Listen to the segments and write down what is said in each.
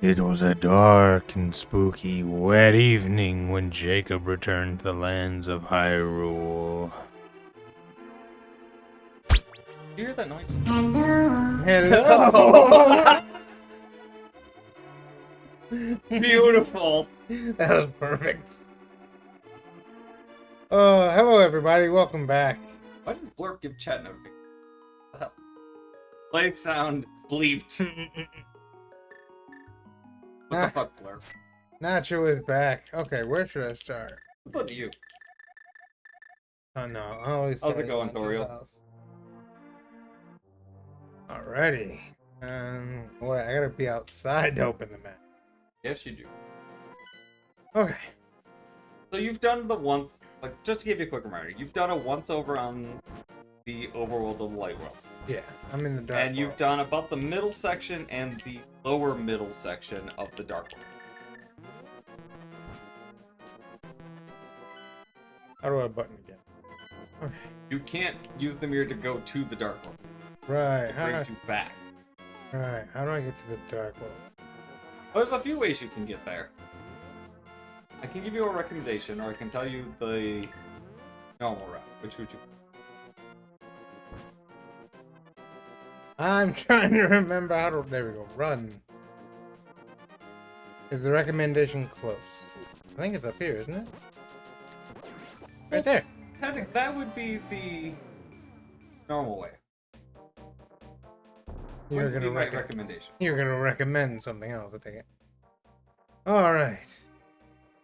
It was a dark and spooky, wet evening when Jacob returned to the lands of Hyrule. Do you hear that noise? Hello! Beautiful. That was perfect. Hello everybody, welcome back. Why does Blurp give chat notifications? Play sound bleeped. What the fuck, Blurp? Nacho is back. Okay, where should I start? It's up to you. Oh no, I always How's start it going, at Nacho's Thoriel? house. Alrighty. Wait, I gotta be outside to open the map. Yes, you do. Okay. So you've done the once, like, just to give you a quick reminder, you've done a once over on the overworld of the light world. Yeah, I'm in the dark And you've world. done about the middle section and the lower middle section of the dark world. How do I button again? Okay. You can't use the mirror to go to the dark world. Right, It brings you back. right. How do I get to the dark world? Well, there's a few ways you can get there. I can give you a recommendation, or I can tell you the normal route. Which would you? I'm trying to remember how to. There we go. Run. Is the recommendation close? I think it's up here, isn't it? Right there. Technically, that would be the normal way. You're Wouldn't be gonna my recommendation. You're gonna recommend something else. I take it. All right.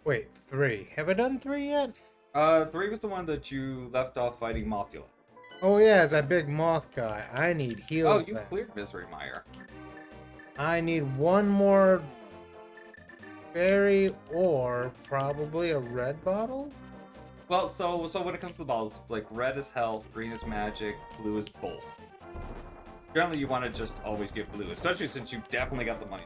Wait, 3. Have I done 3 yet? 3 was the one that you left off fighting Mothula. Oh yeah, it's that big moth guy. I need heals. Oh, you then. cleared Misery Mire. I need one more berry or probably a red bottle. Well, so when it comes to the bottles, it's like red is health, green is magic, blue is both. Generally, you want to just always get blue, especially since you definitely got the money.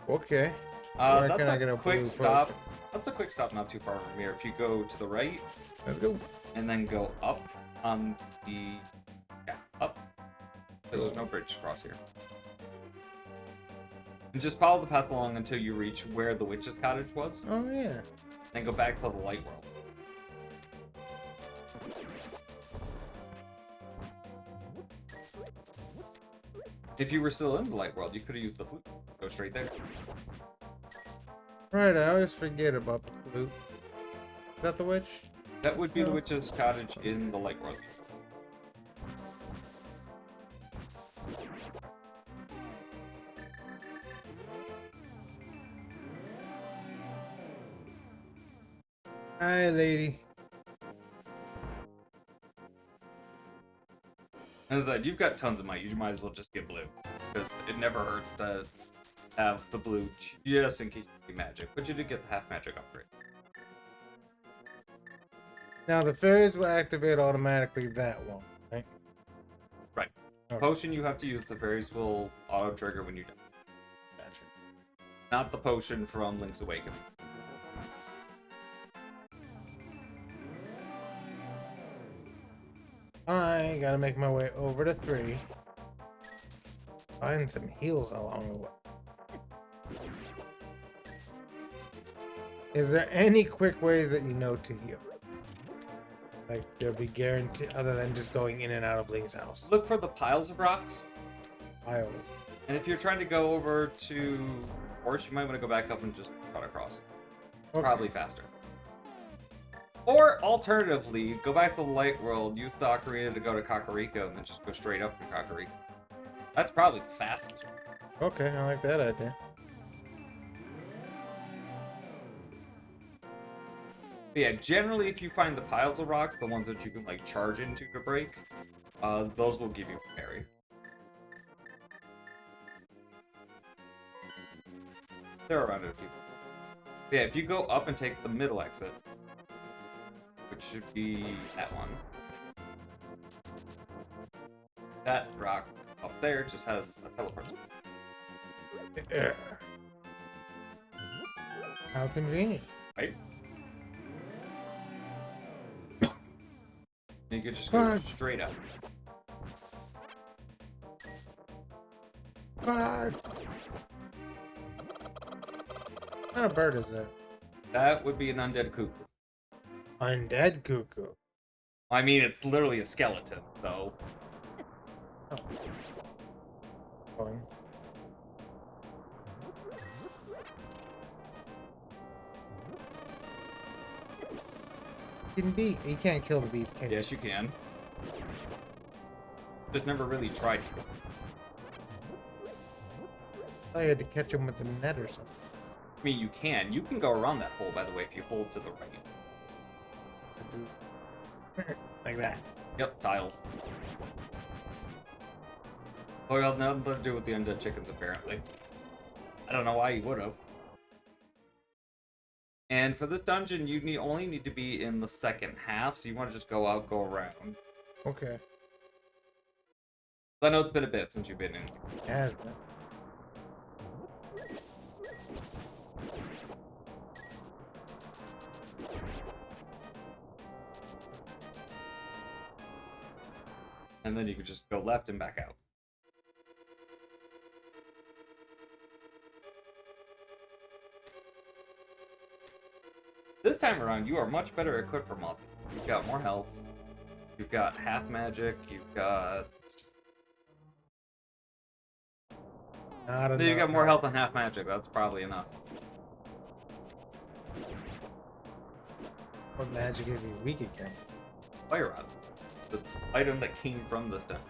Okay. Where That's can I get a quick blue stop. potion? That's a quick stop, not too far from here. If you go to the right Let's go. and then go up on the up, because there's no bridge across here. And just follow the path along until you reach where the witch's cottage was. Oh yeah. Then go back to the light world. If you were still in the light world, you could have used the flute. Go straight there. Right, I always forget about the flute. Is that the witch? That would be the Oh. witch's cottage in the light world. Hi, lady. And as I said, you've got tons of might. You might as well just get blue. Because it never hurts to have the blue just in case you do magic. But you did get the half magic upgrade. Now the fairies will activate automatically that one, right? Right. Okay. Potion you have to use, the fairies will auto-trigger when you die. Gotcha. Not the potion from Link's Awakening. I gotta make my way over to 3. Find some heals along the way. Is there any quick ways that you know to heal? Like there'll be guaranteed, other than just going in and out of Link's house. Look for the piles of rocks. Piles. And if you're trying to go over to Horse, you might want to go back up and just cut across. It's Okay. probably faster. Or alternatively, go back to the Light World, use the Ocarina to go to Kakariko, and then just go straight up from Kakariko. That's probably the fastest one. Okay, I like that idea. But yeah, generally if you find the piles of rocks, the ones that you can like charge into to break, those will give you a parry. They're around it if you. Yeah, if you go up and take the middle exit, which should be that one. That rock up there just has a teleport. Yeah. How convenient. Right? You could just go straight up. Bird. What kind of bird is that? That would be an undead cuckoo. Undead cuckoo. I mean, it's literally a skeleton, though. Oh. Fun. You can't kill the bees, can you? Yes, you can. Just never really tried to. I thought you had to catch them with the net or something. I mean, you can. You can go around that hole, by the way, if you hold to the right. Like that. Yep, tiles. Oh, well, nothing to do with the undead chickens, apparently. I don't know why you would have. And for this dungeon, you only need to be in the second half, so you want to just go out, go around. Okay. I know it's been a bit since you've been in. It has been. And then you could just go left and back out. This time around, you are much better equipped for Moth. You've got more health. You've got half magic. You've got. Not enough. You got more health than half magic. That's probably enough. What magic is he weak against? Fire Rod. The item that came from this dungeon.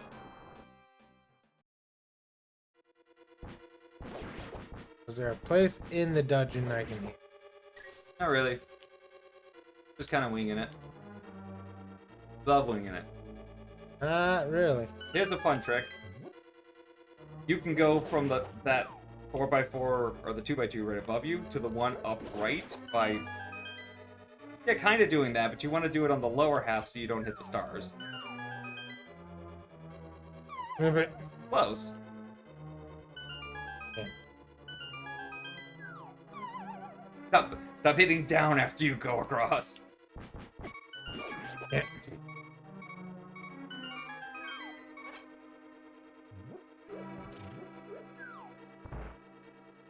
Is there a place in the dungeon I can hit? Not really. Just kind of winging it. Love winging it. Not really. Here's a fun trick. You can go from that 4x4 or the 2x2 right above you to the one up right by kind of doing that, but you want to do it on the lower half so you don't hit the stars. Move it. Close. Yeah. Stop hitting down after you go across. Yeah.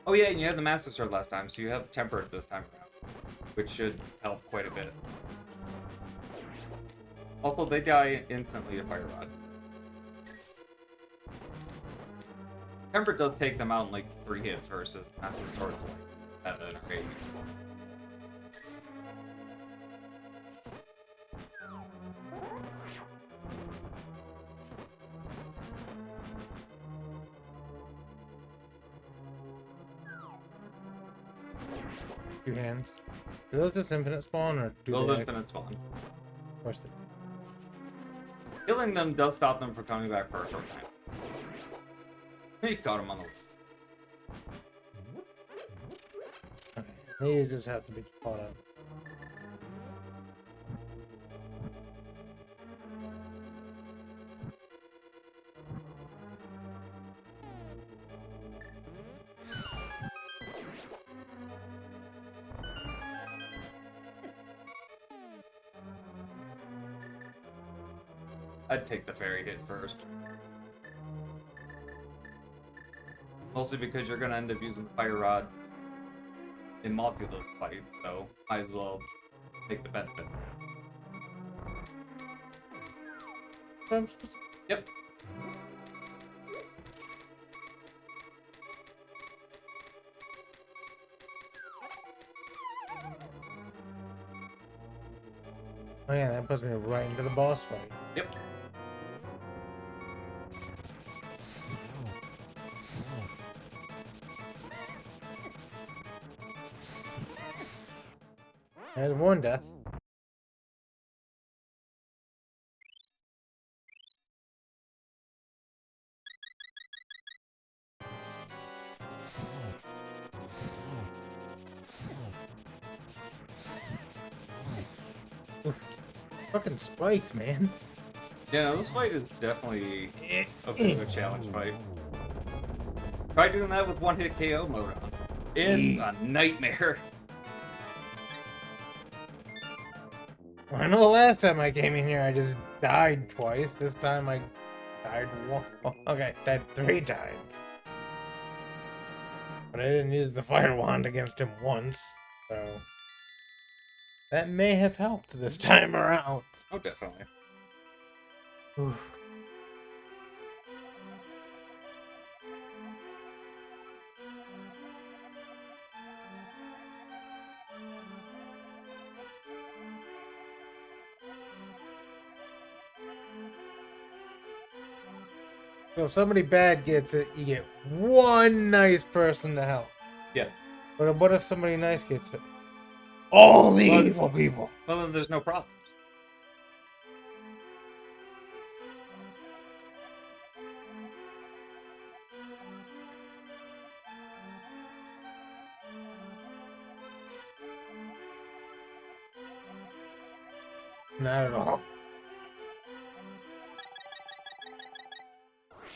Oh yeah, and you had the Master Sword last time, so you have Tempered this time around, which should help quite a bit. Also, they die instantly to Fire Rod. Tempered does take them out in like 3 hits versus Master Sword's like 7 or 8. 2 hands. Do those just infinite spawn or do Those they? infinite spawn. Of course they do. Killing them does stop them from coming back for a short time. He caught him on the way. Okay. They just have to be caught up. I'd take the fairy hit first. Mostly because you're gonna end up using the fire rod in multi of those fights, so might as well take the benefit. Yep. Oh yeah, that puts me right into the boss fight. Yep. There's one death. Oof. Fucking spikes, man. Yeah, no, this fight is definitely a bit of a challenge fight. Try doing that with one-hit KO mode on. It's a nightmare. Well, I know the last time I came in here, I just died twice. This time I died one. Oh, okay, died 3 times. But I didn't use the fire wand against him once, so that may have helped this time around. Oh, definitely. Oof. So if somebody bad gets it, you get one nice person to help. Yeah. But what if somebody nice gets it? All the Well, evil people. Well, then there's no problems. Not at all.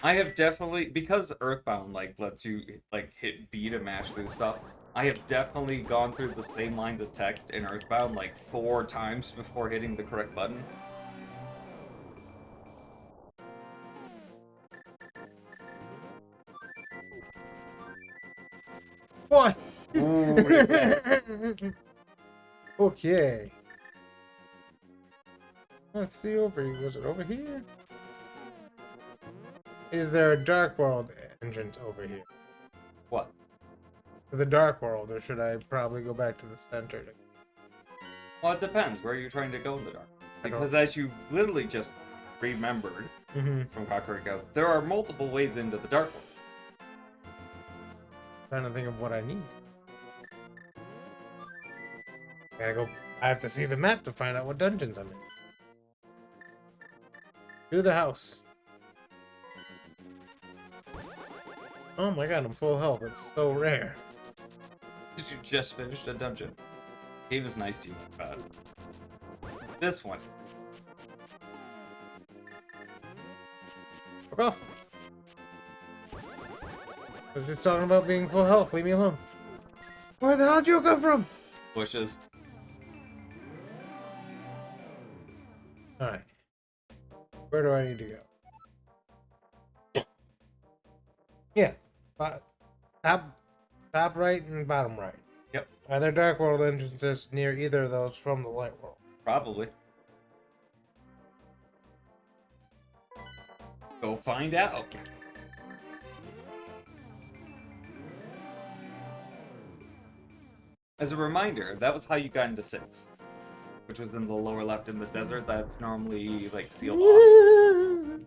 I have definitely, because Earthbound like lets you like hit B to mash through stuff. I have definitely gone through the same lines of text in Earthbound like 4 times before hitting the correct button. What? Ooh, Okay. Let's see over here. Was it over here? Is there a Dark World entrance over here? What? To the Dark World, or should I probably go back to the center? Well, it depends. Where are you trying to go in the dark? Because as you literally just remembered from Kakariko, there are multiple ways into the Dark World. Trying to think of what I need. Gotta go. I have to see the map to find out what dungeons I'm in. Do the house. Oh my god, I'm full health. It's so rare. Did you just finish a dungeon? Game is nice to you, bad. This one. Fuck off. I was just talking about being full health. Leave me alone. Where the hell did you come from? Bushes. Alright. Where do I need to go? Yeah. Top right and bottom right. Yep. Are there Dark World entrances near either of those from the Light World? Probably. Go find out. As a reminder, that was how you got into 6. Which was in the lower left in the desert. That's normally, like, sealed off.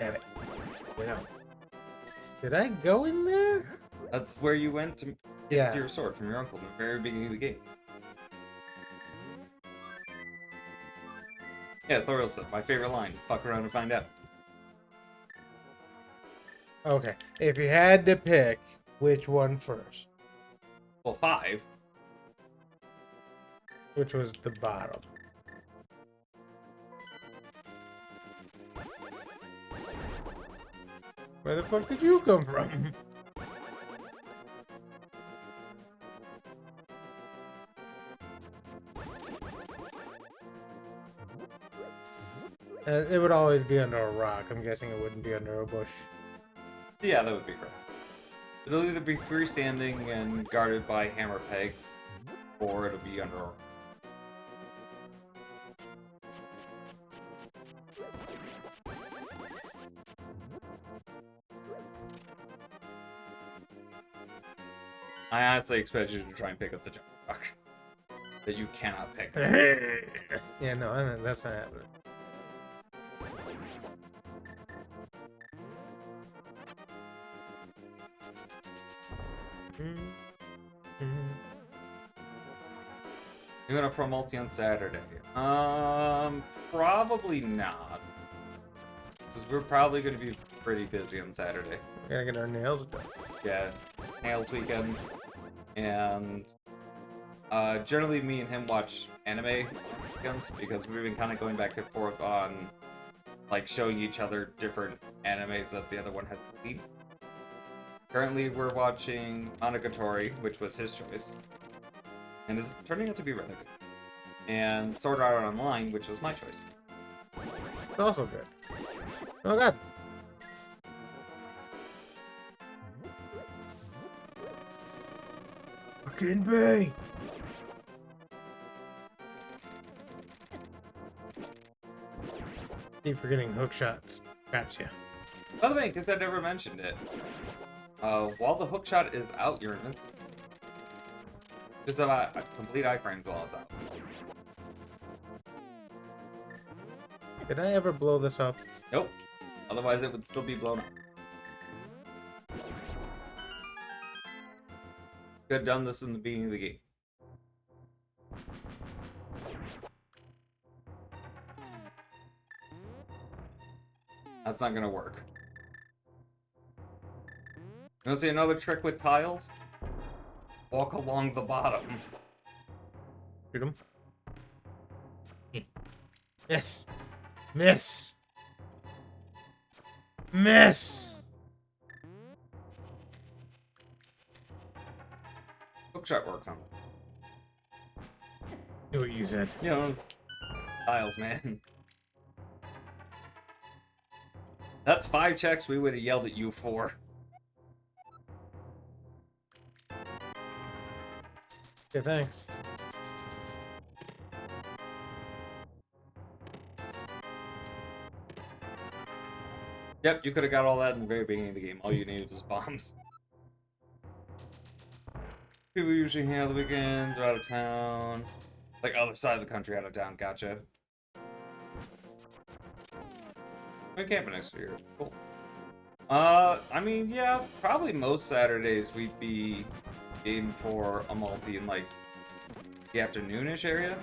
Damn it. You know. Did I go in there? That's where you went to get Yeah. your sword from your uncle in the very beginning of the game. Yeah, Thoriel said, my favorite line. Fuck around and find out. Okay. If you had to pick, which one first? Well, 5. Which was the bottom? Where the fuck did you come from? It would always be under a rock. I'm guessing it wouldn't be under a bush. Yeah, that would be correct. It'll either be freestanding and guarded by hammer pegs, or it'll be under a rock. I honestly expect you to try and pick up the jump rock that you cannot pick. Yeah, no, that's not happening. You gonna pro multi on Saturday? Probably not. Because we're probably gonna be pretty busy on Saturday. We gotta get our nails done. Yeah, nails weekend, and generally me and him watch anime weekends because we've been kind of going back and forth on like showing each other different animes that the other one has seen. Currently, we're watching Monogatari, which was his choice, and it's turning out to be really good. And Sword Art Online, which was my choice. It's also good. Oh god. Fucking B. Keep forgetting hook shots. Traps you. By the way, because I never mentioned it, while the hookshot is out, you're invincible. Just about complete iframes while it's out. Did I ever blow this up? Nope. Otherwise, it would still be blown up. Could have done this in the beginning of the game. That's not gonna work. You wanna see another trick with tiles? Walk along the bottom. Shoot him. Miss. Miss. Miss. Hookshot works on it. Do what you said. You know, it's tiles, man. That's 5 checks we would have yelled at you for. Okay, thanks. Yep, you could have got all that in the very beginning of the game. All you needed was bombs. People usually hang out the weekends or out of town. Like other side of the country, out of town. Gotcha. We're camping next year. Cool. I mean, yeah, probably most Saturdays we'd be aiming for a multi in like the afternoonish area.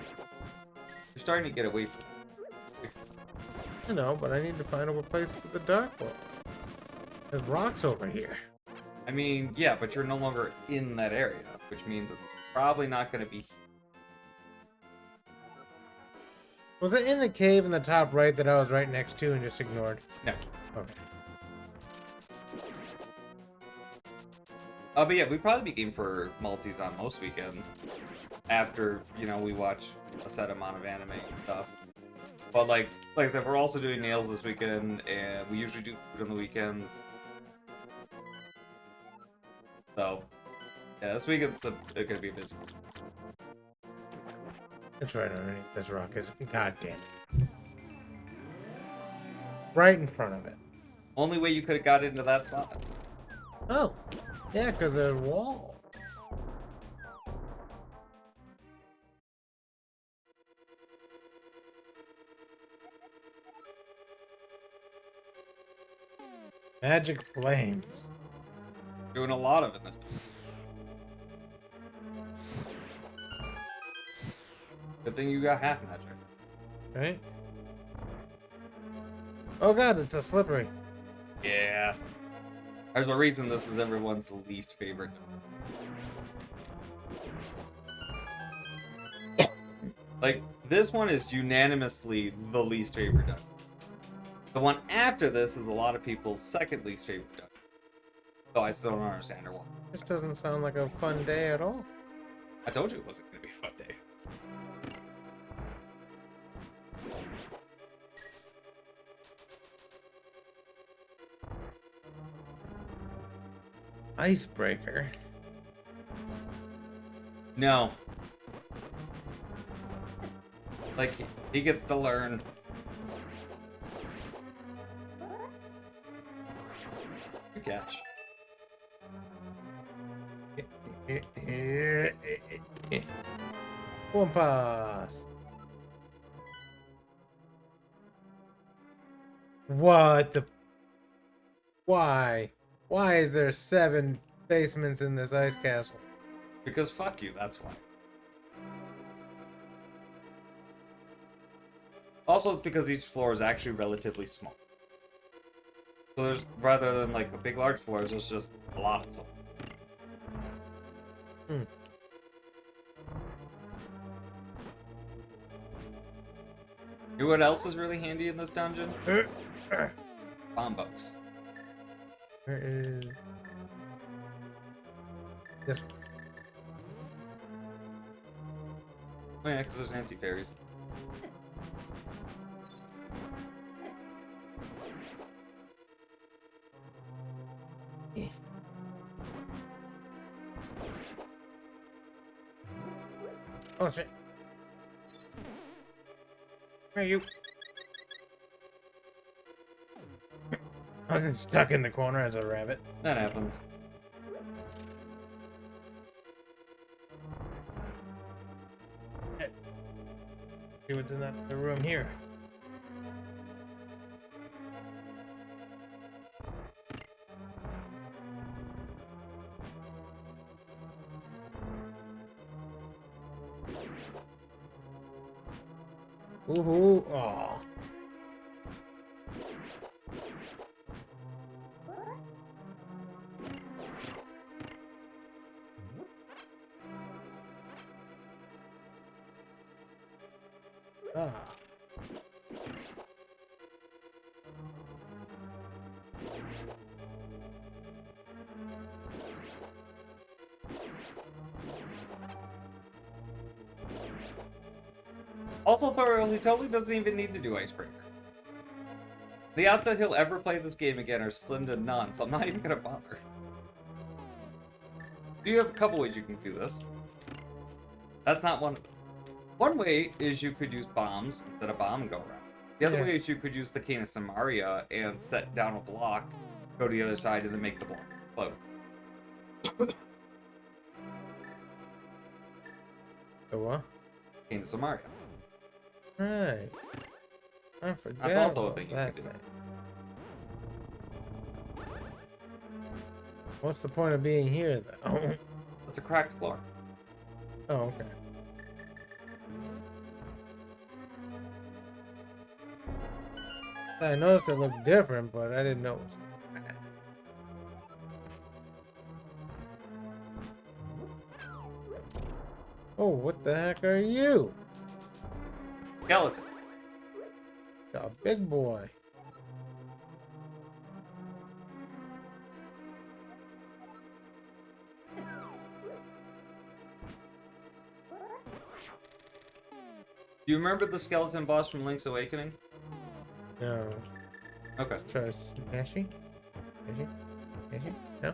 We're starting to get away from it. I know, but I need to find a place for the dark one. There's rocks over here. I mean, yeah, but you're no longer in that area, which means it's probably not going to be. Was it in the cave in the top right that I was right next to and just ignored? No. Okay. But yeah, we'd probably be game for multis on most weekends. After, you know, we watch a set amount of anime and stuff. But like I said, we're also doing nails this weekend, and we usually do food on the weekends. So, yeah, this weekend's gonna be busy. It's right underneath this rock, isn't it? God damn it. Right in front of it. Only way you could have got into that spot. Oh. Yeah, because there's a wall. Magic flames. Doing a lot of it this time. Good thing you got half magic. Right? Oh god, it's a slippery. Yeah. There's a reason this is everyone's least favorite. Like, this one is unanimously the least favorite dungeon. The one after this is a lot of people's second least favorite dungeon. Though I still don't understand her why. This doesn't sound like a fun day at all. I told you it wasn't going to be a fun day. Icebreaker. No. Like, he gets to learn. Good catch. One pass. What the? Why? Why is there 7 basements in this ice castle? Because fuck you, that's why. Also, it's because each floor is actually relatively small. So there's, rather than like a big large floors, there's just a lot of them. You know what else is really handy in this dungeon? Bombos. Where is this? Oh yeah, because there's anti-fairies. Oh shit. Where are you? I was stuck in the corner as a rabbit. That happens. See what's in the room here. Ooh, oh. Ah. Also, Thoriel, he totally doesn't even need to do Icebreaker. The odds that he'll ever play this game again are slim to none, so I'm not even gonna bother. You have a couple ways you can do this. That's not one of them. One way is you could use bombs instead of bomb and go around. The other way is you could use the Cane of Samaria and set down a block, go to the other side, and then make the block explode. The what? Cane of Samaria. Right. I forgot That's also a about thing you that can do. thing. What's the point of being here, though? It's a cracked floor. Oh, okay. I noticed it looked different, but I didn't know it was... Oh, what the heck are you? Skeleton. A big boy. Do you remember the skeleton boss from Link's Awakening? No. Okay. Try smashing? Smashing? Smashing? No?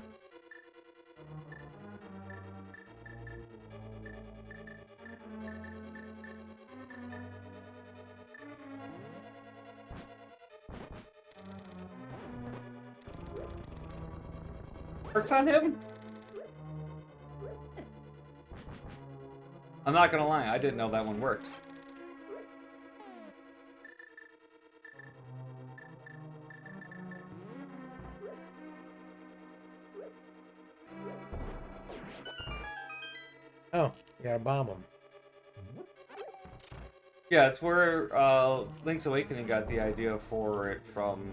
Works on him? I'm not gonna lie, I didn't know that one worked. Oh, you gotta bomb them. Yeah, it's where Link's Awakening got the idea for it from.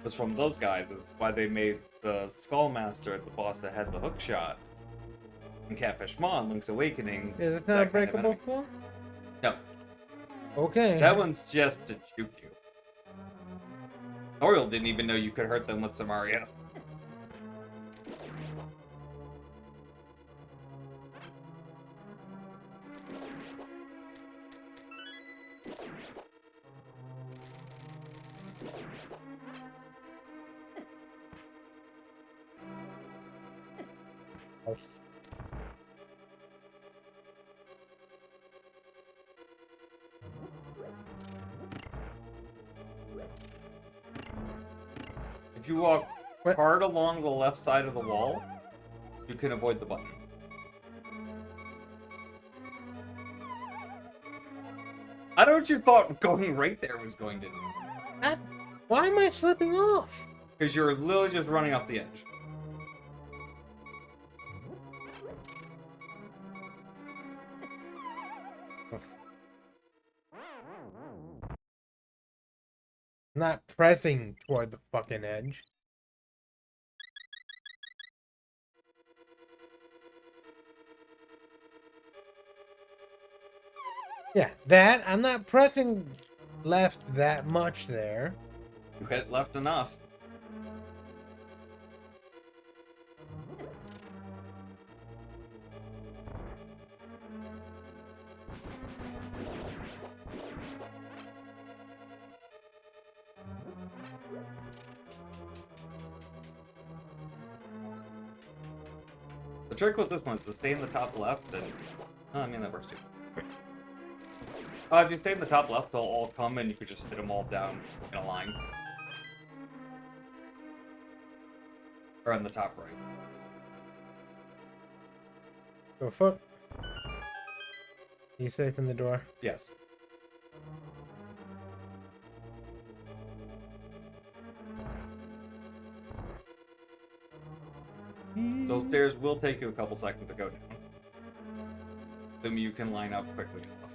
Was from those guys. It's why they made the Skullmaster the boss that had the hook shot. In Catfish Mon, Link's Awakening. Is it not a that kind of breakable enemy. floor? No, Okay. that one's just to juke you. Oriel didn't even know you could hurt them with Samaria. If you walk What? hard along the left side of the wall, you can avoid the button. I don't know what you thought going right there was going to do. Why am I slipping off? Because you're literally just running off the edge. Not pressing toward the fucking edge. Yeah, that. I'm not pressing left that much there. You hit left enough. The trick with this one is to stay in the top left, and I mean that works too. If you stay in the top left, they'll all come, and you could just hit them all down in a line, or in the top right. Go fuck. You safe in the door? Yes. Those stairs will take you a couple seconds to go down. Then you can line up quickly enough.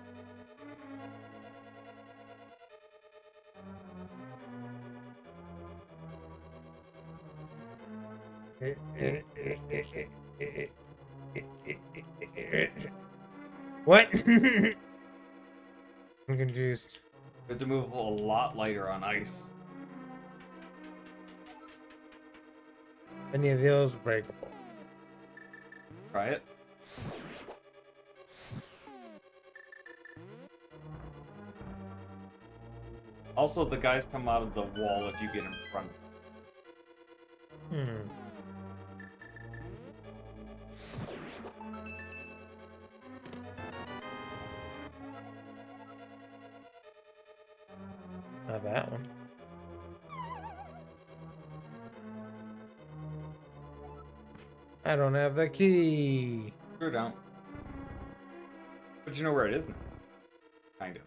What? I'm confused. You have to move a lot lighter on ice. Any of those breakable? Try it. Also, the guys come out of the wall if you get in front. Hmm. Not that one. I don't have the key. Sure don't. But you know where it is now. Kind of.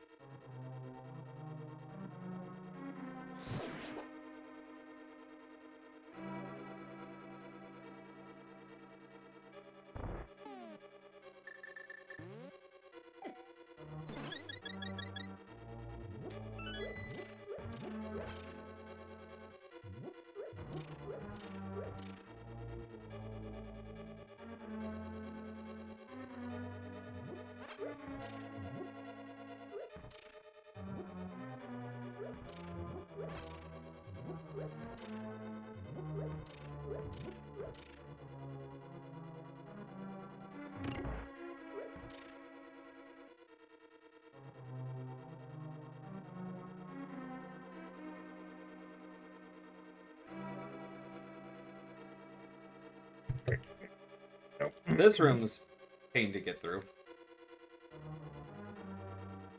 This room's pain to get through.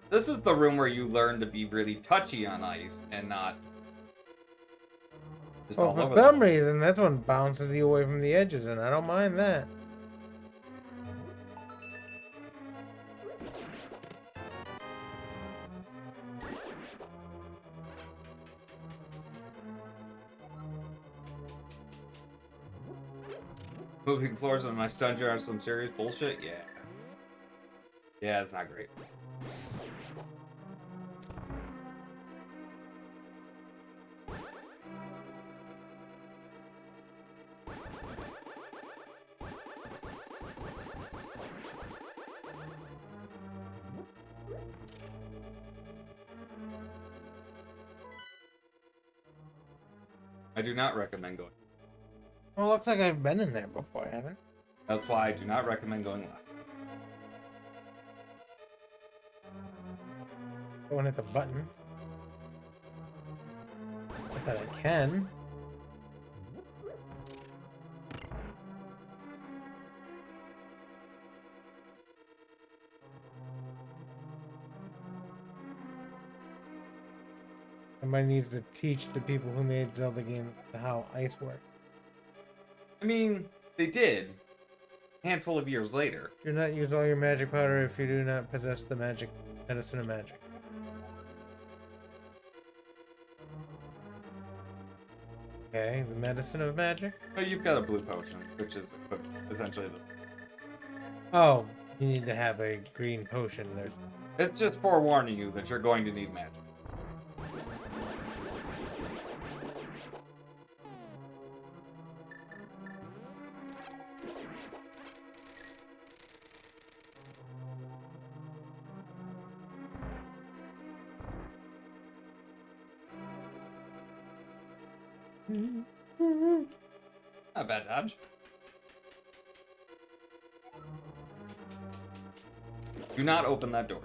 This is the room where you learn to be really touchy on ice and not just Well, all for over the some place. reason, this one bounces you away from the edges, and I don't mind that. Moving floors when I stunned you on some serious bullshit? Yeah. Yeah, it's not great. I do not recommend going. Well, looks like I've been in there before, haven't I? That's why I do not recommend going left. Don't hit the button. Not that I can. Somebody needs to teach the people who made Zelda games how ice works. I mean, they did. A handful of years later. Do not use all your magic powder if you do not possess the magic medicine of magic. Okay, the medicine of magic? Oh, you've got a blue potion, which is essentially the... Oh, you need to have a green potion. There's... It's just forewarning you that you're going to need magic. Not bad dodge. Do not open that door.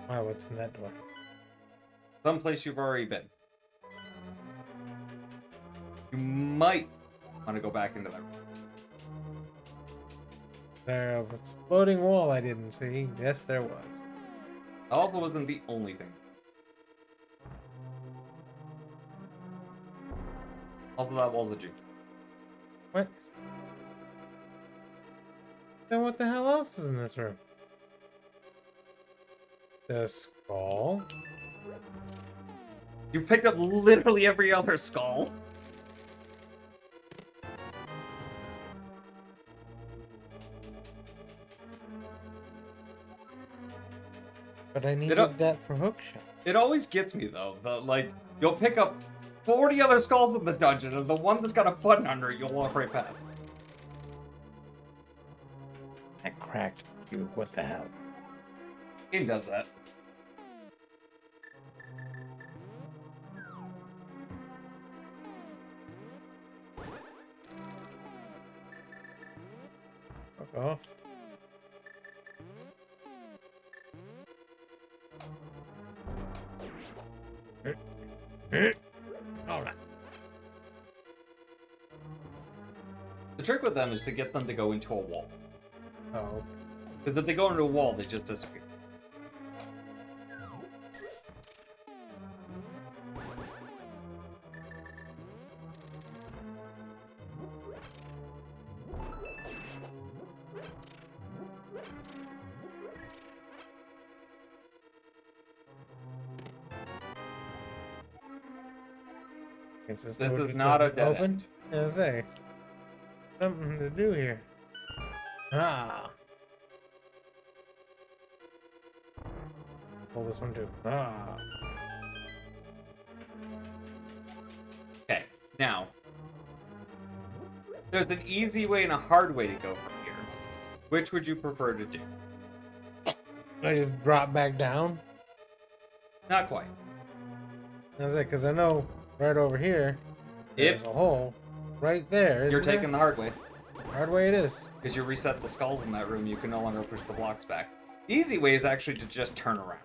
Wow, what's in that door? Someplace you've already been. You might want to go back into that room. There an exploding wall I didn't see. Yes, there was. It also wasn't the only thing. Also, that wall's a juke. What? Then what the hell else is in this room? The skull? You picked up literally every other skull. But I needed that for hookshot. It always gets me though. Like you'll pick up 40 other skulls in the dungeon, and the one that's got a button under it, you'll walk right past. That cracked you. What the hell? Game does that. Fuck off. Alright. The trick with them is to get them to go into a wall. Oh. Because if they go into a wall, they just disappear. Guess this This door is just not a doesn't dead open. end. Yeah, I say. Something to do here. Ah. Pull this one too. Ah. Okay, now. There's an easy way and a hard way to go from here. Which would you prefer to do? I just drop back down. Not quite. That's it, because I know right over here there's a hole right there. You're isn't taking there? the hard way. Hard way it is. Because you reset the skulls in that room, you can no longer push the blocks back. The easy way is actually to just turn around.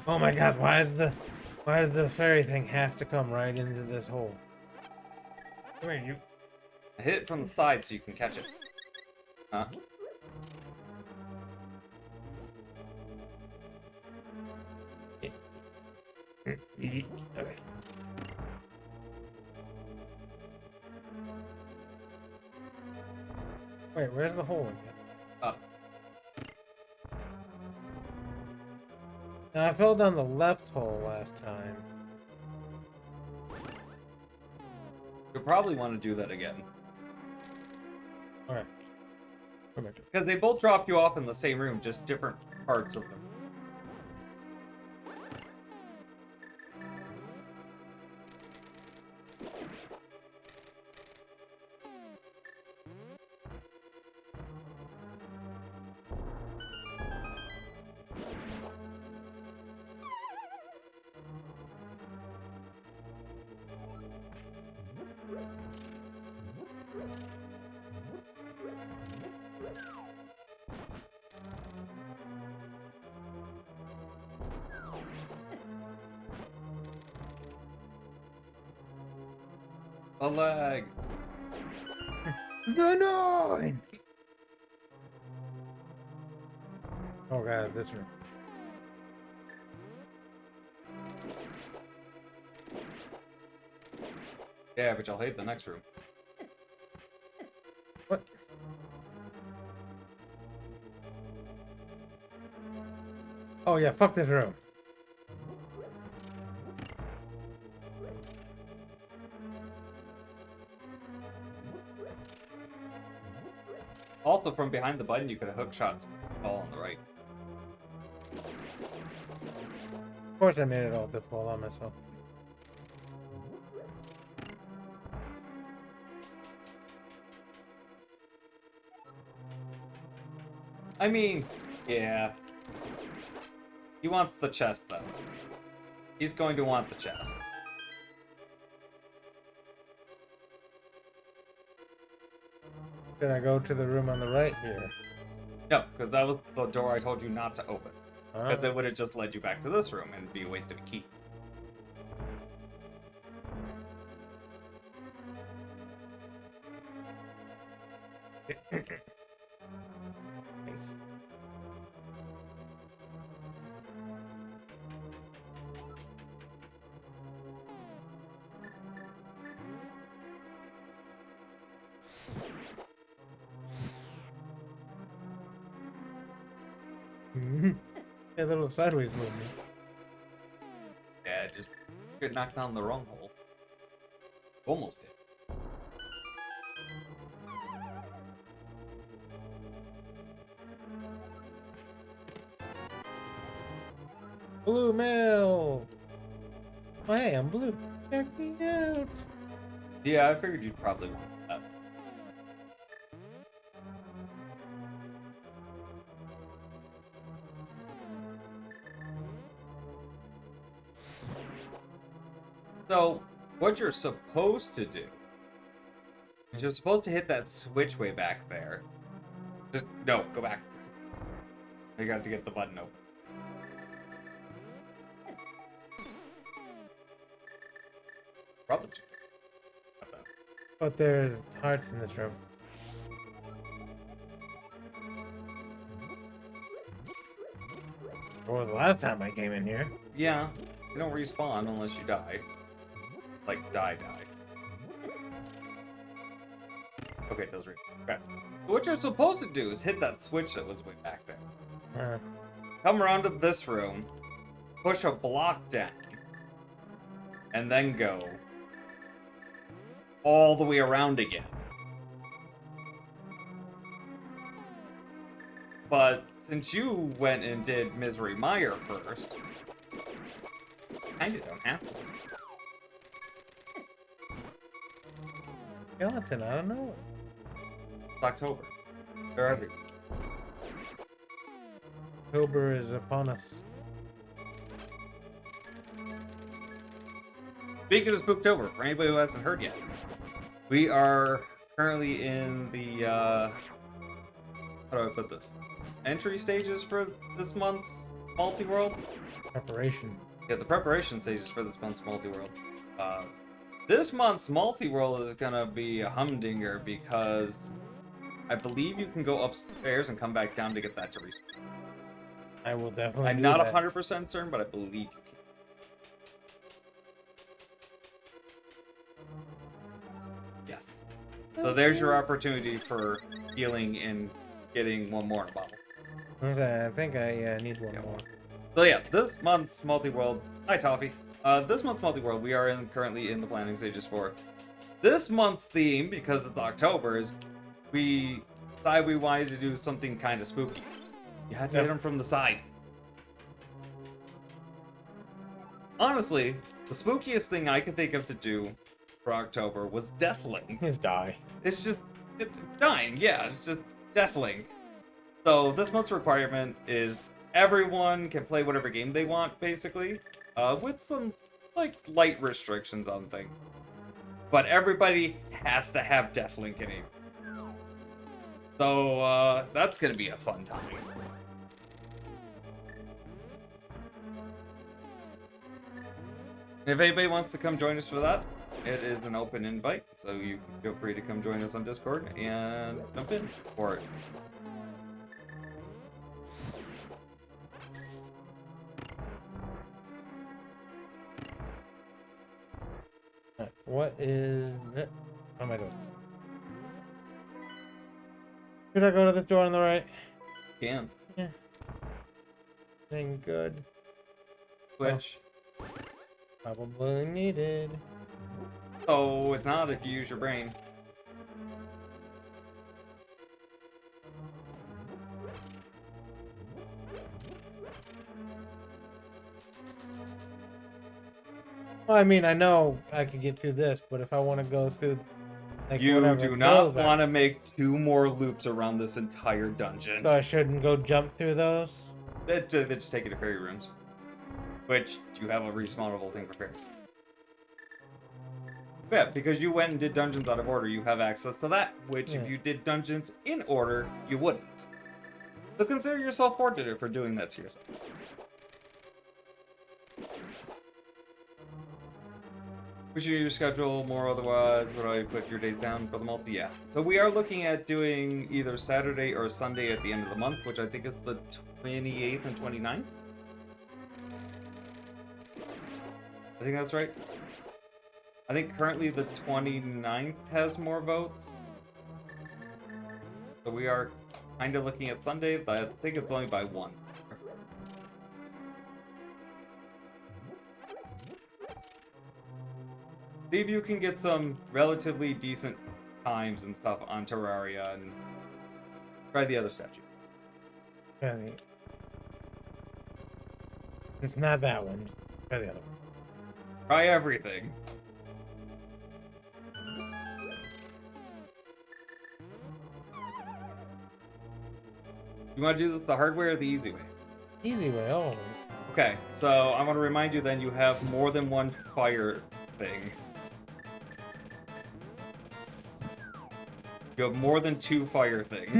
Oh my god, why did the fairy thing have to come right into this hole? Come here, you. Hit it from the side so you can catch it. Huh? Okay. Wait, where's the hole again? Up. Now, I fell down the left hole last time. You'll probably want to do that again. Alright. What am I doing? Because they both drop you off in the same room, just different parts of them. A lag. The 9! Oh god, this room. Yeah, but you'll hate the next room. What? Oh yeah, fuck this room. Also, from behind the button, you could have hook shot all on the right. Of course I made it all difficult on myself. I mean, yeah. He wants the chest, though. He's going to want the chest. Should I go to the room on the right here? No, because that was the door I told you not to open. Huh? Because it would have just led you back to this room and it'd be a waste of a key. Nice. A little sideways movement. Yeah, just get knocked down the wrong hole. Almost did. Blue mail! Oh, hey, I'm blue. Check me out. Yeah, I figured you'd probably want that. So, what you're supposed to do is you're supposed to hit that switch way back there. Just, no, go back. You got to get the button open. Probably. But there's hearts in this room. What was the last time I came in here? Yeah, you don't respawn unless you die. Like, die. Okay, it does respawn. Okay. So what you're supposed to do is hit that switch that was way back there. Come around to this room, push a block down, and then go all the way around again. But since you went and did Misery Mire first, you kinda don't have to. Skeleton, I don't know. It's October. They're everywhere. October is upon us. Speaking of Spooktober, for anybody who hasn't heard yet, we are currently in the, how do I put this? Entry stages for this month's multi-world? Preparation. Yeah, the preparation stages for this month's multi-world. This month's multi-world is gonna be a humdinger because I believe you can go upstairs and come back down to get that to respawn. I will definitely I'm do not that. 100% certain, but I believe you can. Yes. So there's your opportunity for healing and getting one more in a bottle. I think I need one more. So yeah, this month's multi-world. Hi, Toffee. This month's multi-world we are currently in the planning stages for. This month's theme, because it's October, is we decided we wanted to do something kind of spooky. You had to hit them from the side. Honestly, the spookiest thing I could think of to do for October was Deathlink. Just die. It's dying, yeah, it's just Deathlink. So this month's requirement is everyone can play whatever game they want, basically, with some like light restrictions on things. But everybody has to have Deathlink enabled. So that's gonna be a fun time. If anybody wants to come join us for that, it is an open invite, so you can feel free to come join us on Discord and jump in for it. What is it? What am I doing? Should I go to the door on the right? Can. Yeah. Thing good. Which? Oh. Probably needed. So it's not if you use your brain. Well, I mean, I know I could get through this, but if I want to go through, like, You whatever do not goes, want to make 2 more loops around this entire dungeon. so I shouldn't go jump through those. They just take you to fairy rooms, which you have a respawnable thing for fairies. Yeah, because you went and did dungeons out of order, you have access to that, which if you did dungeons in order, you wouldn't. So consider yourself fortunate for doing that to yourself. Push your schedule more otherwise, would I put your days down for the multi? Yeah. So we are looking at doing either Saturday or Sunday at the end of the month, which I think is the 28th and 29th. I think that's right. I think currently the 29th has more votes. So we are kind of looking at Sunday, but I think it's only by 1. See if you can get some relatively decent times and stuff on Terraria and try the other statue. Really. It's not that one. Try the other one. Try everything. You want to do this the hard way or the easy way? Easy way, always. Okay, so I want to remind you then you have more than one fire thing. You have more than 2 fire things.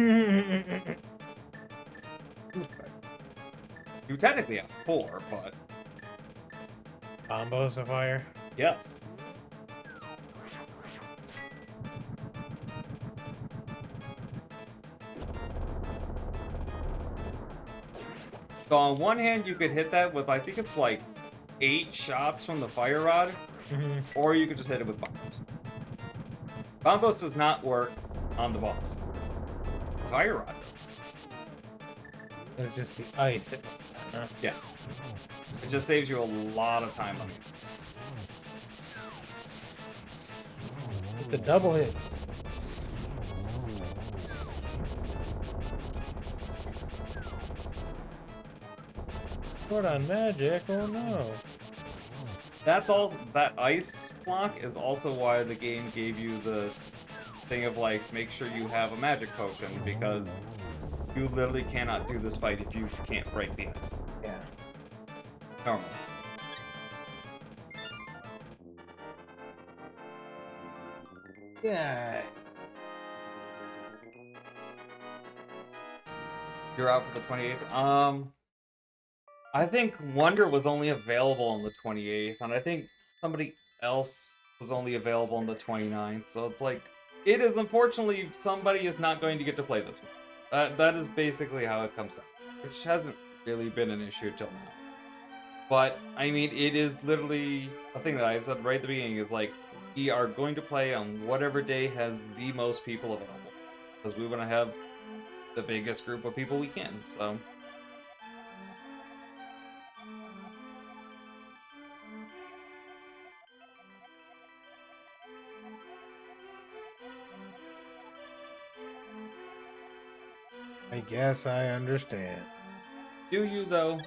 You technically have 4, but... Combos of fire? Yes. So on one hand, you could hit that with, I think it's like 8 shots from the fire rod, or you could just hit it with bombos. Bombos does not work on the boss. Fire rod does. It's just the ice. Huh? Yes. It just saves you a lot of time on it. With the double hits. Short on magic, oh no. That's all. That ice block is also why the game gave you the thing of like, make sure you have a magic potion, because you literally cannot do this fight if you can't break the ice. Yeah. Normally. Yeah. You're out for the 28th. I think Wonder was only available on the 28th, and I think somebody else was only available on the 29th. So it's like, it is unfortunately somebody is not going to get to play this one. That is basically how it comes down, which hasn't really been an issue till now. But I mean, it is literally a thing that I said right at the beginning. Is like, we are going to play on whatever day has the most people available, because we want to have the biggest group of people we can. So. I guess I understand. Do you, though?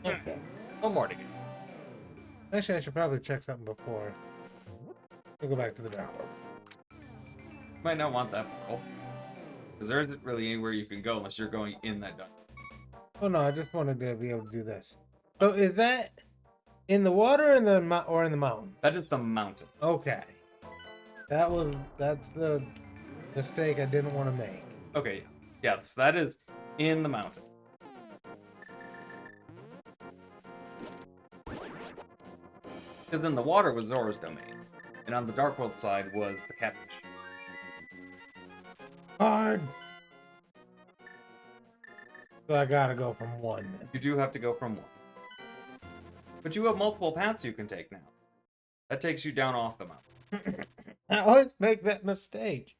Okay. One more to go. Actually, I should probably check something before. We'll go back to the dark world. Might not want that portal. Because there isn't really anywhere you can go unless you're going in that dungeon. Oh no, I just wanted to be able to do this. So is that in the water or in the mountain? That is the mountain. Okay. That's the mistake I didn't want to make. Okay, yes, that is in the mountain. Because in the water was Zora's domain, and on the Dark World side was the catfish. Hard. So I gotta go from one then. You do have to go from one. But you have multiple paths you can take now. That takes you down off the mountain. I always make that mistake.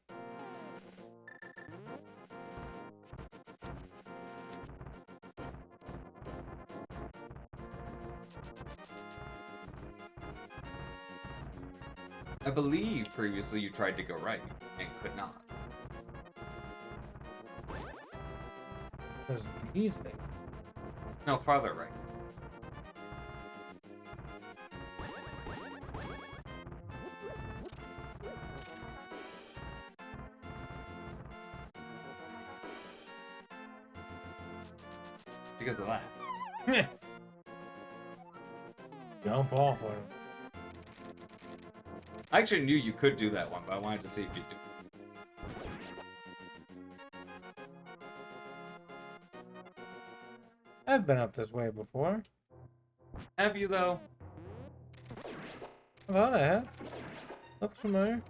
I believe previously you tried to go right and could not. There's these things. No, farther right. Because of that. Jump off with him. I actually knew you could do that one, but I wanted to see if you do. I've been up this way before. Have you, though? I thought I have. Looks familiar.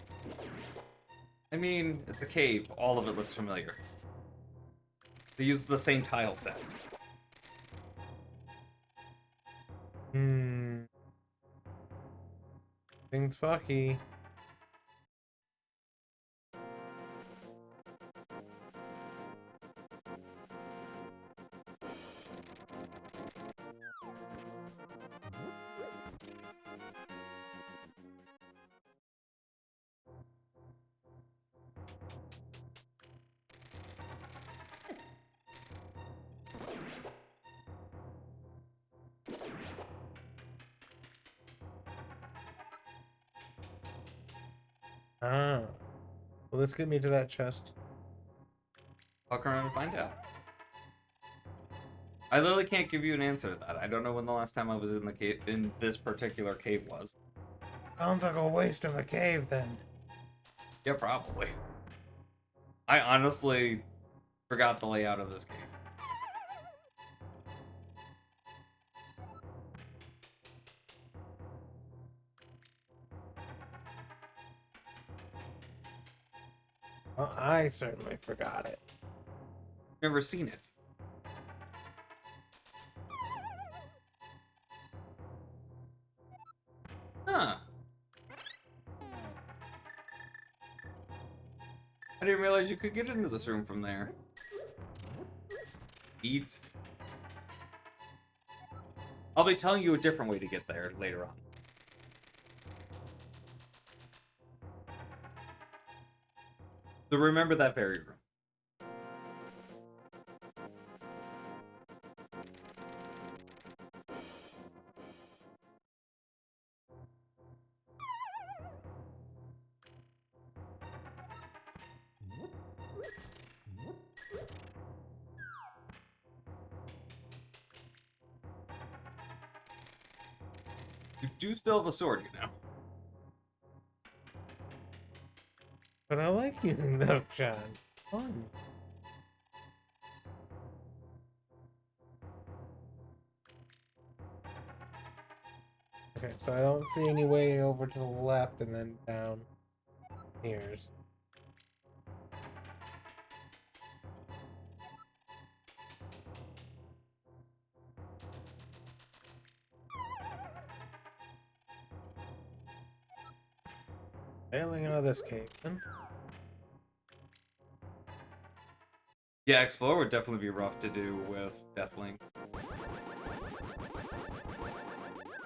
I mean, it's a cave. All of it looks familiar. They use the same tile set. Things fucky. Ah. Well, let's get me to that chest. Walk around and find out. I literally can't give you an answer to that. I don't know when the last time I was in the cave, in this particular cave was. Sounds like a waste of a cave then. Yeah, probably. I honestly forgot the layout of this cave. Well, I certainly forgot it. Never seen it. Huh. I didn't realize you could get into this room from there. Eat. I'll be telling you a different way to get there later on. So remember that fairy room. You do still have a sword, you know. But I like using the shot. Fun. Okay, so I don't see any way over to the left and then down here's. Failing out of this cave then. Yeah, Explorer would definitely be rough to do with Deathlink.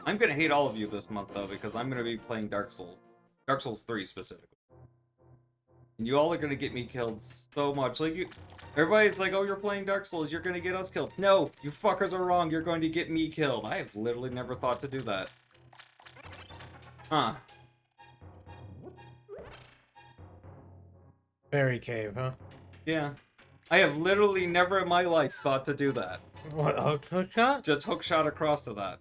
I'm gonna hate all of you this month, though, because I'm gonna be playing Dark Souls. Dark Souls 3, specifically. And you all are gonna get me killed so much. Like, everybody's like, oh, you're playing Dark Souls, you're gonna get us killed. No, you fuckers are wrong, you're going to get me killed. I have literally never thought to do that. Huh. Fairy cave, huh? Yeah. I have literally never in my life thought to do that. What, hook shot? Just hook shot across to that.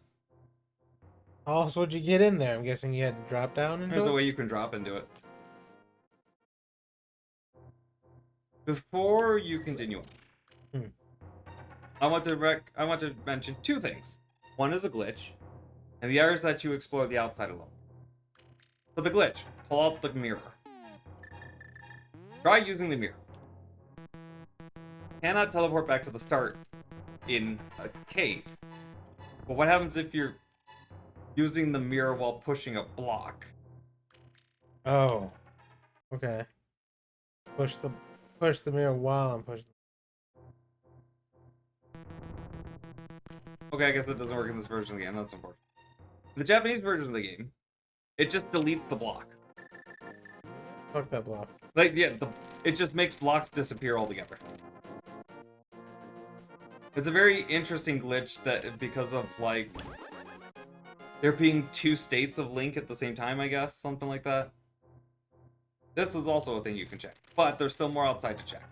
How else would you get in there? I'm guessing you had to drop down into There's a it? way you can drop into it. Before you continue on, I want to mention two things. One is a glitch, and the other is that you explore the outside alone. For the glitch, pull out the mirror. Try using the mirror. Cannot teleport back to the start in a cave. But what happens if you're using the mirror while pushing a block? Oh. Okay. Push the mirror while I'm pushing. Okay, I guess it doesn't work in this version of the game. That's unfortunate. In the Japanese version of the game, it just deletes the block. Fuck that block. Like, yeah, it just makes blocks disappear altogether. It's a very interesting glitch that because of, like, there being two states of Link at the same time, I guess. Something like that. This is also a thing you can check. But there's still more outside to check.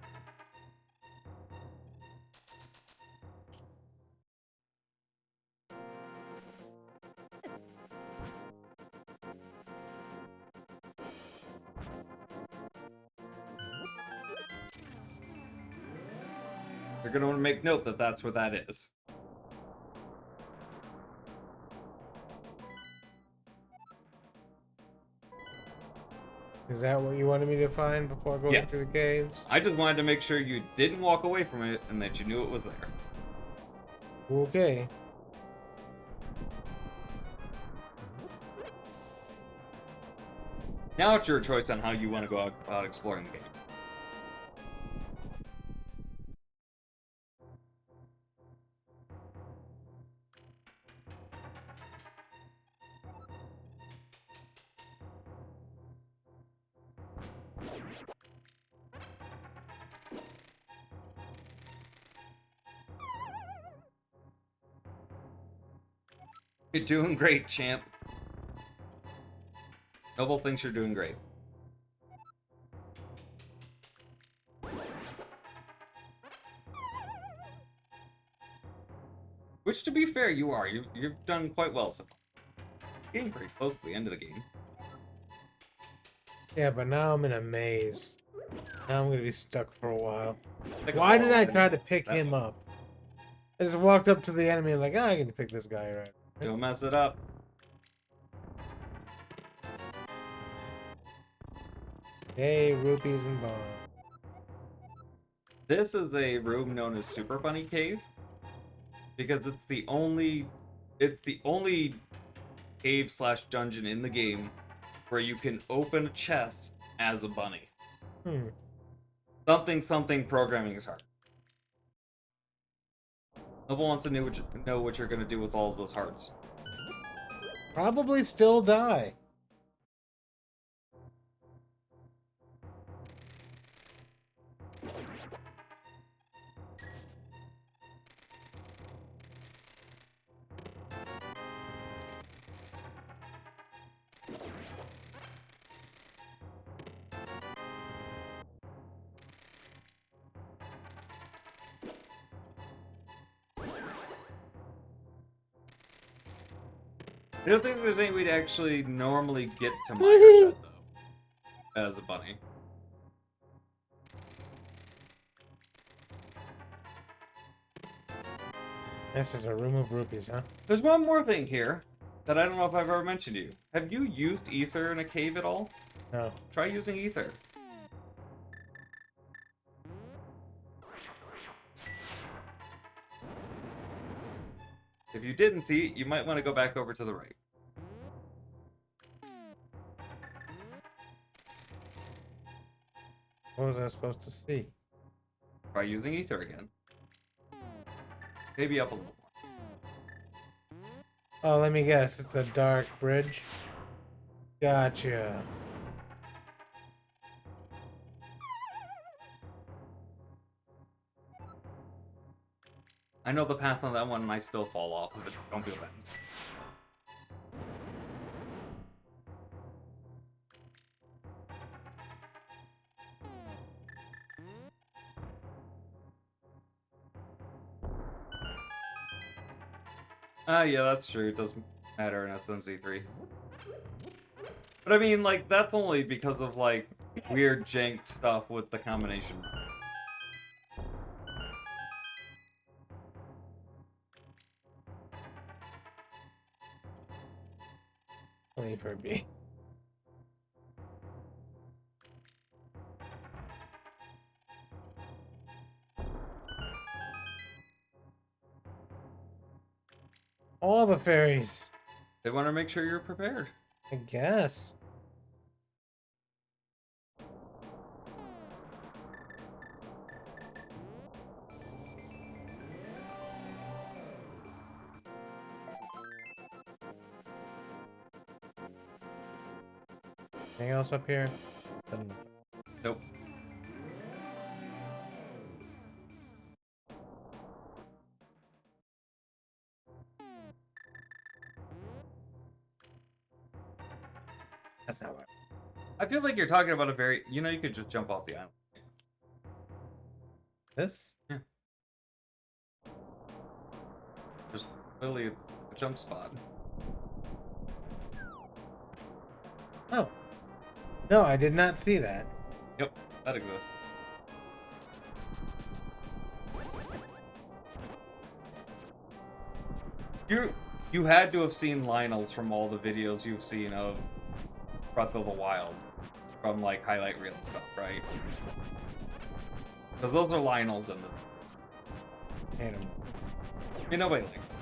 You're going to want to make note that that's where that is. Is that what you wanted me to find before going Yes. to the caves? I just wanted to make sure you didn't walk away from it and that you knew it was there. Okay. Now it's your choice on how you want to go about exploring the game. You're doing great, champ. Noble thinks you're doing great. Which, to be fair, you are. You've done quite well so far. Getting pretty close to the end of the game. Yeah, but now I'm in a maze. Now I'm gonna be stuck for a while. Like, Why did I oh, try to pick that him one. up? I just walked up to the enemy and like, I can pick this guy right. Don't mess it up. Hey, rupees and bombs. This is a room known as Super Bunny Cave because it's the only cave slash dungeon in the game where you can open a chest as a bunny. Something programming is hard. Noble wants to know what you're gonna do with all of those hearts. Probably still die. I don't think we'd actually normally get to Miner Shed, though, as a bunny. This is a room of rupees, huh? There's one more thing here that I don't know if I've ever mentioned to you. Have you used Ether in a cave at all? No. Try using Ether. If you didn't see it, you might want to go back over to the right. What was I supposed to see? Try using ether again. Maybe up a little more. Oh, let me guess. It's a dark bridge. Gotcha. I know the path on that one, and I still fall off of it. So don't feel bad. Yeah, that's true. It doesn't matter in SMZ3. But I mean, like, that's only because of, like, weird jank stuff with the combination. Only for B. All the fairies. They want to make sure you're prepared. I guess. Anything else up here? Nope. That's not what. I feel like you're talking about a very... You know, you could just jump off the island. This? Yeah. There's literally a jump spot. Oh. No, I did not see that. Yep, that exists. You had to have seen Lionel's from all the videos you've seen of Breath of the Wild. From, like, highlight reel stuff, right? Because those are Lionel's in this. Hate him. I mean, nobody likes them.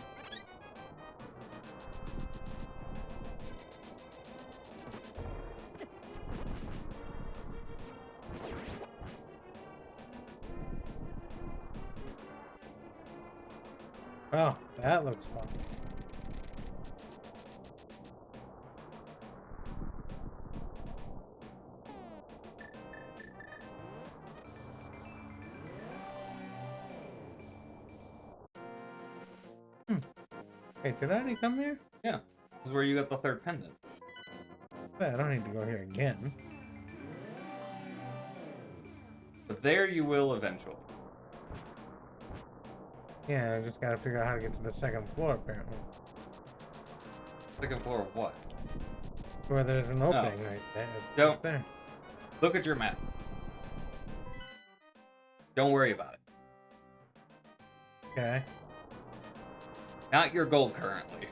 Oh, that looks fun. Hey, did I already come here? Yeah. This is where you got the third pendant. I don't need to go here again. But there you will eventually. Yeah, I just gotta figure out how to get to the second floor, apparently. Second floor of what? Where there's an opening right there. Don't. Right there. Look at your map. Don't worry about it. Okay. Not your goal currently.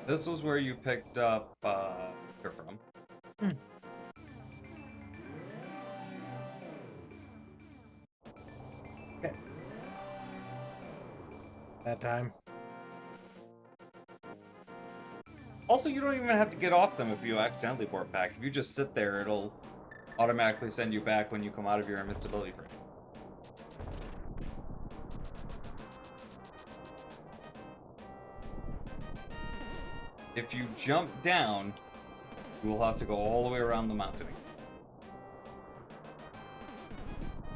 This was where you picked up you're from. Okay. That time. Also, you don't even have to get off them if you accidentally warp back. If you just sit there, it'll automatically send you back when you come out of your invincibility frame. If you jump down, you will have to go all the way around the mountain again.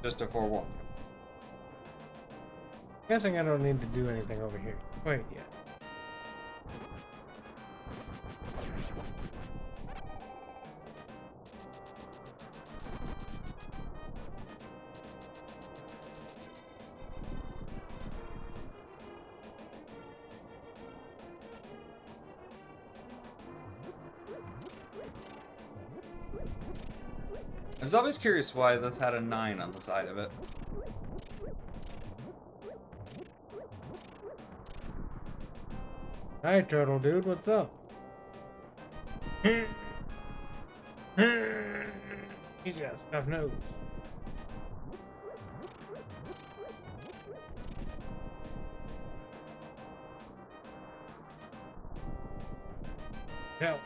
Just to forewarn you. Guessing I don't need to do anything over here. Wait, yeah. I was always curious why this had a 9 on the side of it. Hi, turtle dude, what's up? He's got a stuffed nose. Help.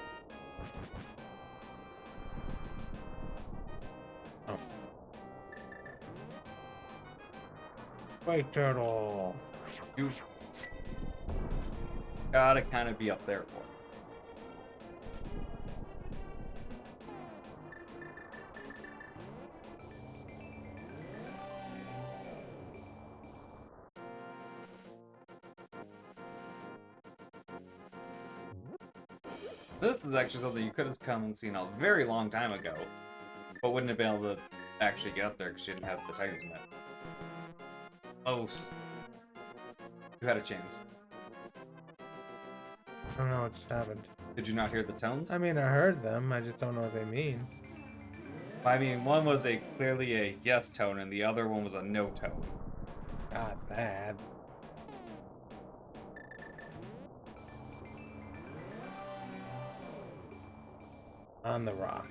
White turtle. You gotta kind of be up there for it. This is actually something you could have come and seen a very long time ago, but wouldn't have been able to actually get up there because you didn't have the Tigers in it. Oh, you had a chance. I don't know what just happened. Did you not hear the tones? I mean, I heard them. I just don't know what they mean. I mean, one was clearly a yes tone, and the other one was a no tone. Not bad. On the rock.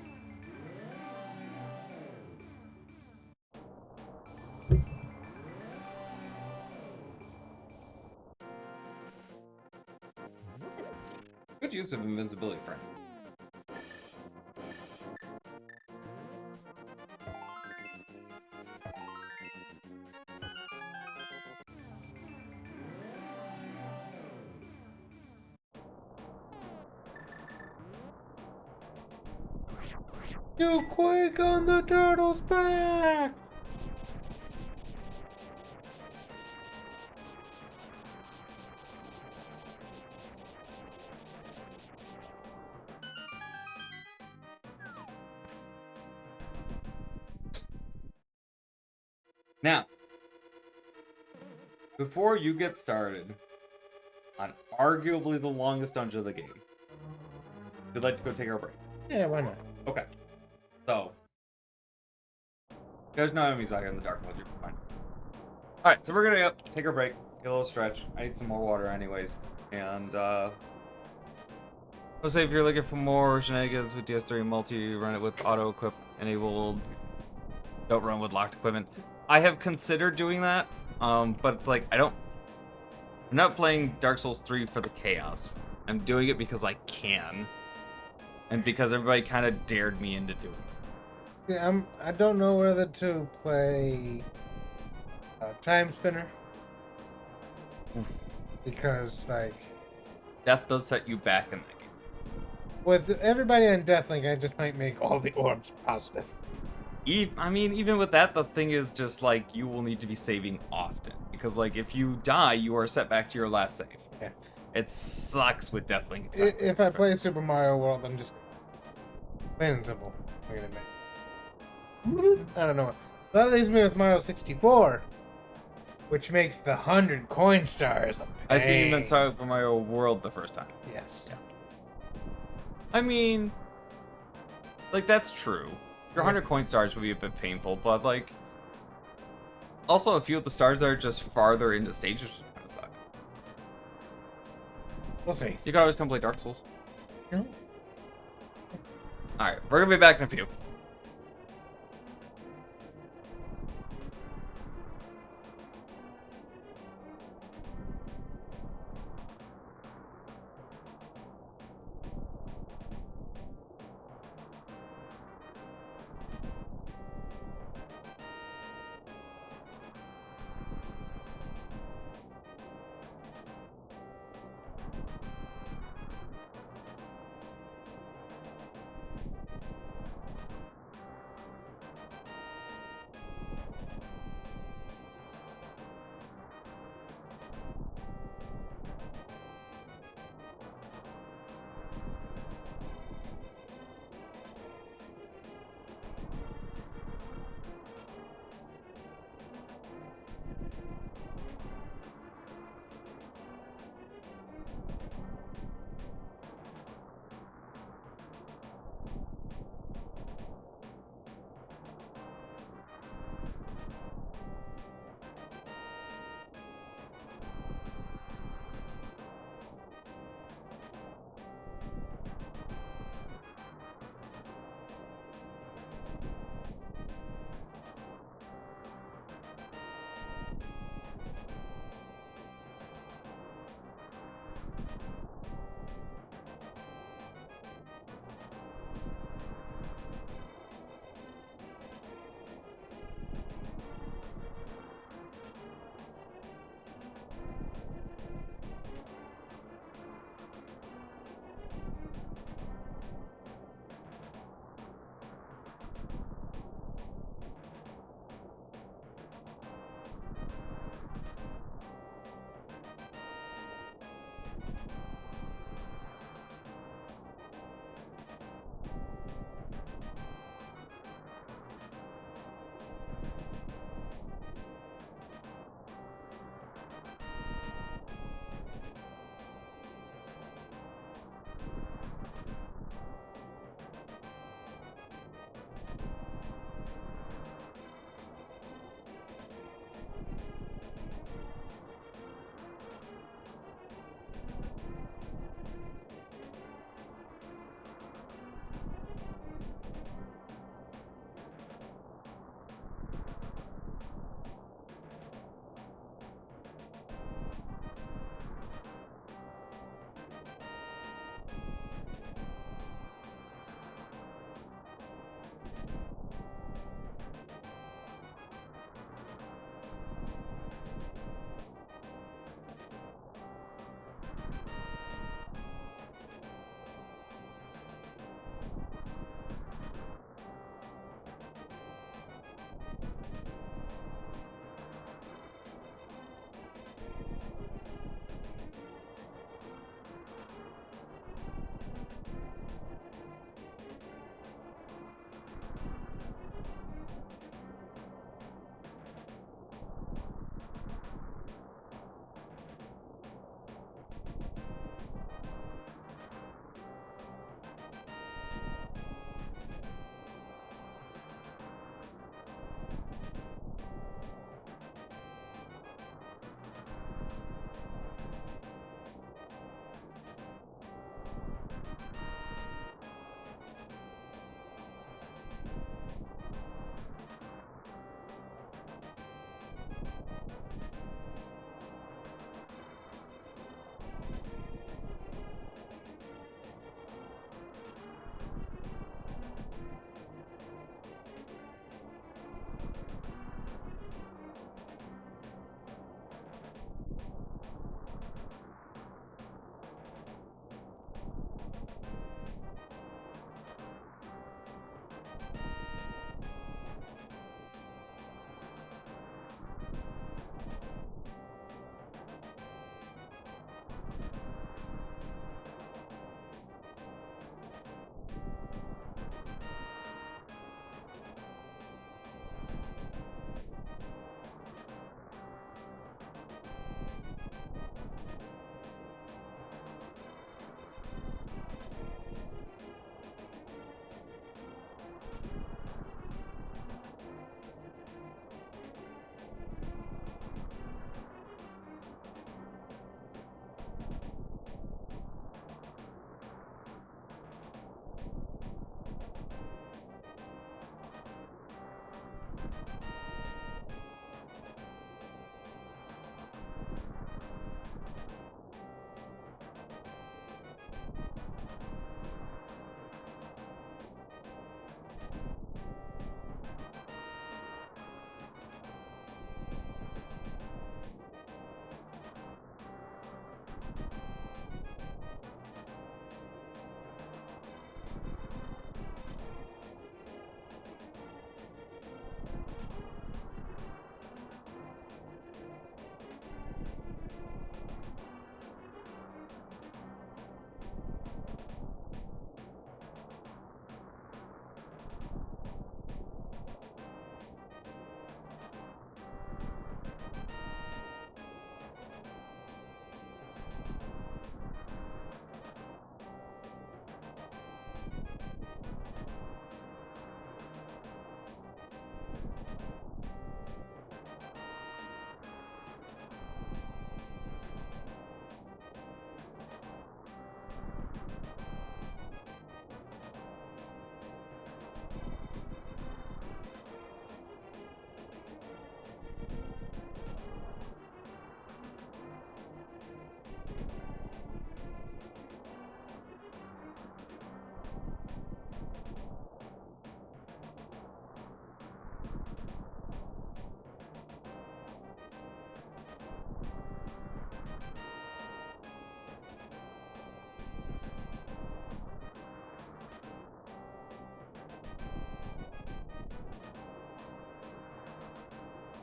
Good use of invincibility, friend. You quake on the turtle's back! Now, before you get started on arguably the longest dungeon of the game, you'd like to go take our break. Yeah, why not? Okay. So, there's no enemies out here in the dark mode. You're fine. Alright, so we're gonna take our break, get a little stretch. I need some more water, anyways. And, I'll say if you're looking for more shenanigans with DS3 multi, run it with auto equip enabled. Don't run with locked equipment. I have considered doing that, but it's like I'm not playing Dark Souls 3 for the chaos. I'm doing it because I can, and because everybody kind of dared me into doing it. Yeah, I don't know whether to play Time Spinner. Oof. Because, like, Death does set you back in that game. with everybody on Deathlink, I just might make all the orbs positive. I mean, even with that, the thing is just like you will need to be saving often because, like, if you die, you are set back to your last save. Yeah. It sucks with Deathlink. If I play Super Mario World, I'm just plain and simple. I'm gonna admit. I don't know. That leaves me with Mario 64, which makes the 100 coin stars a pain. I see you meant Super Mario World the first time. Yes. Yeah. I mean, like, that's true. Your 100 coin stars would be a bit painful, but, like, also a few of the stars that are just farther into stages would kind of suck. We'll see. You can always come play Dark Souls. No. Alright, we're gonna be back in a few.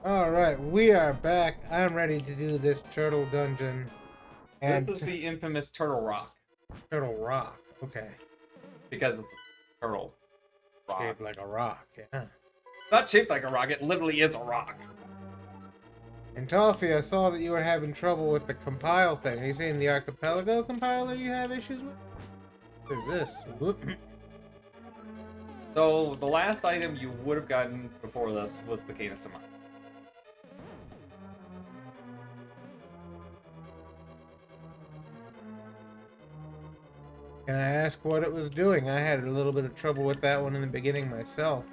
Alright, we are back. I'm ready to do this turtle dungeon. And This is the infamous Turtle Rock. turtle rock. Okay. Because it's a turtle rock. Shaped like a rock, yeah. Not shaped like a rock, it literally is a rock. And Toffee, I saw that you were having trouble with the compile thing. Are you saying the archipelago compiler you have issues with? What is this? Whoop. So, the last item you would have gotten before this was the Cane of Samar. Can I ask what it was doing? I had a little bit of trouble with that one in the beginning myself.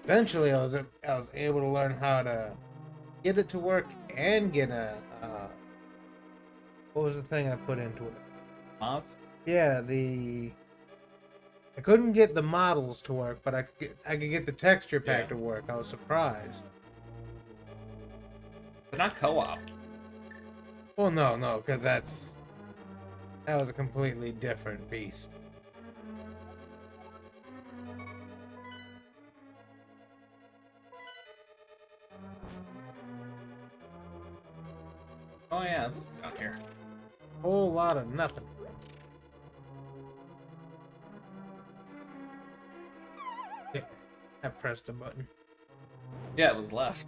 Eventually, I was able to learn how to get it to work and get a what was the thing I put into it? Mods? Yeah, I couldn't get the models to work, but I could get the texture pack Yeah. to work. I was surprised. But not co-op. Well, no, because that was a completely different beast. Oh yeah, that's what's down here. Whole lot of nothing. Yeah, I pressed a button. Yeah, it was left.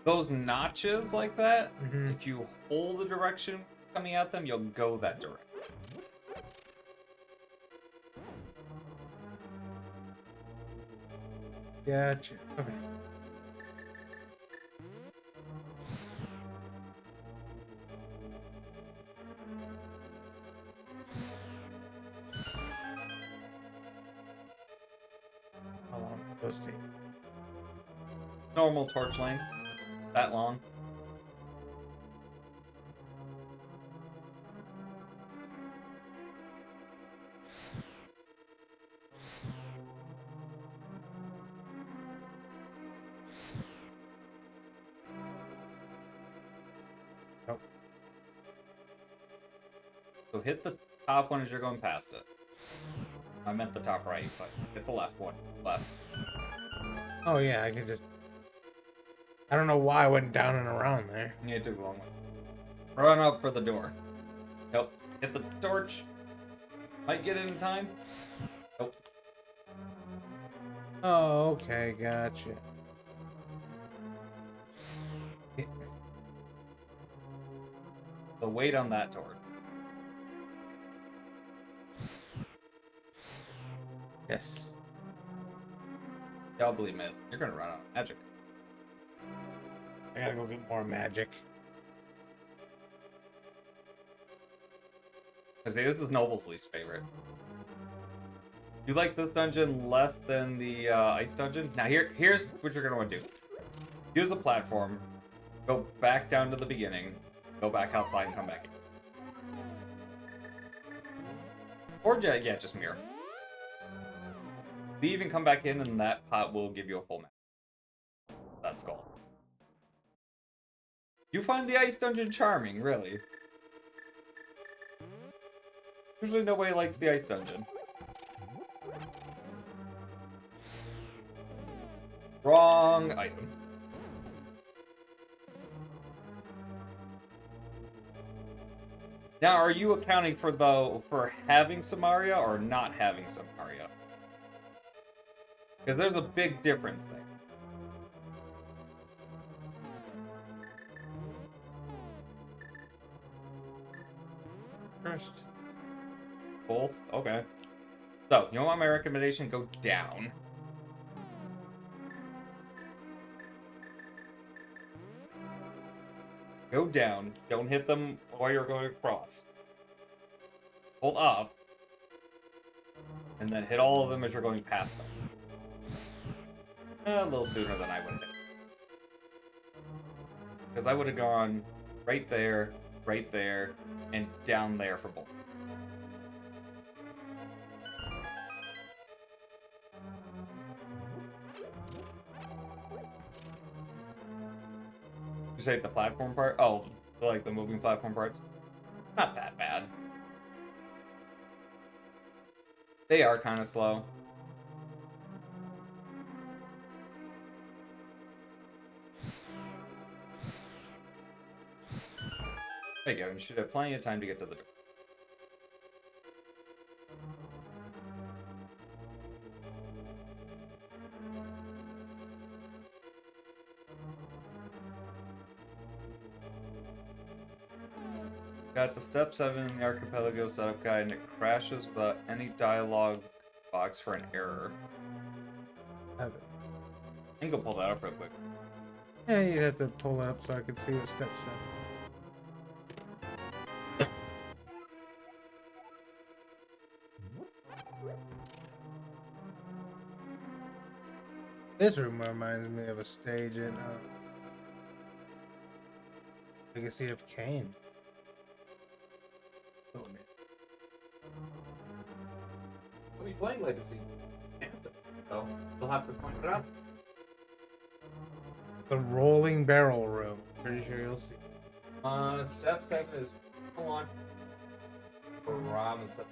Those notches like that, Mhm. if you hold the direction coming at them, you'll go that direction. Gotcha. Okay. How long does those take? Normal torch length. That long. Nope. So hit the top one as you're going past it. I meant the top right, but hit the left one. Left. Oh yeah, I could just. I don't know why I went down and around there. Yeah, it took a long one. Run up for the door. Nope. Hit the torch. Might get it in time. Nope. Oh, okay, gotcha. So wait on that torch. Yes. Doubly missed. You're gonna run out of magic. I gotta go get more magic. Because this is Noble's least favorite. You like this dungeon less than the ice dungeon? Now here's what you're gonna want to do. Use a platform. Go back down to the beginning. Go back outside and come back in. Or yeah, just mirror. Leave and come back in, and that pot will give you a full map. That's gold. You find the ice dungeon charming, really. Usually nobody likes the ice dungeon. Wrong item. Now, are you accounting for having Samaria or not having Samaria? Because there's a big difference there. First. Both? Okay. So, you want my recommendation? Go down. Go down. Don't hit them while you're going across. Hold up. And then hit all of them as you're going past them. A little sooner than I would have hit. Because I would have gone right there, and down there for both. You say the platform part? Oh, like the moving platform parts? Not that bad. They are kind of slow. There you go. You should have plenty of time to get to the door. Got to step 7 in the archipelago setup guide, and it crashes without any dialogue box for an error. Have it. I can go pull that up real quick. Yeah, you'd have to pull it up so I could see what steps said. This room reminds me of a stage in Legacy of Kain. Oh, man. We'll be playing Legacy. So you'll have to point it out. The rolling barrel room. Pretty sure you'll see. Step 7 is full on for Rom and stuff.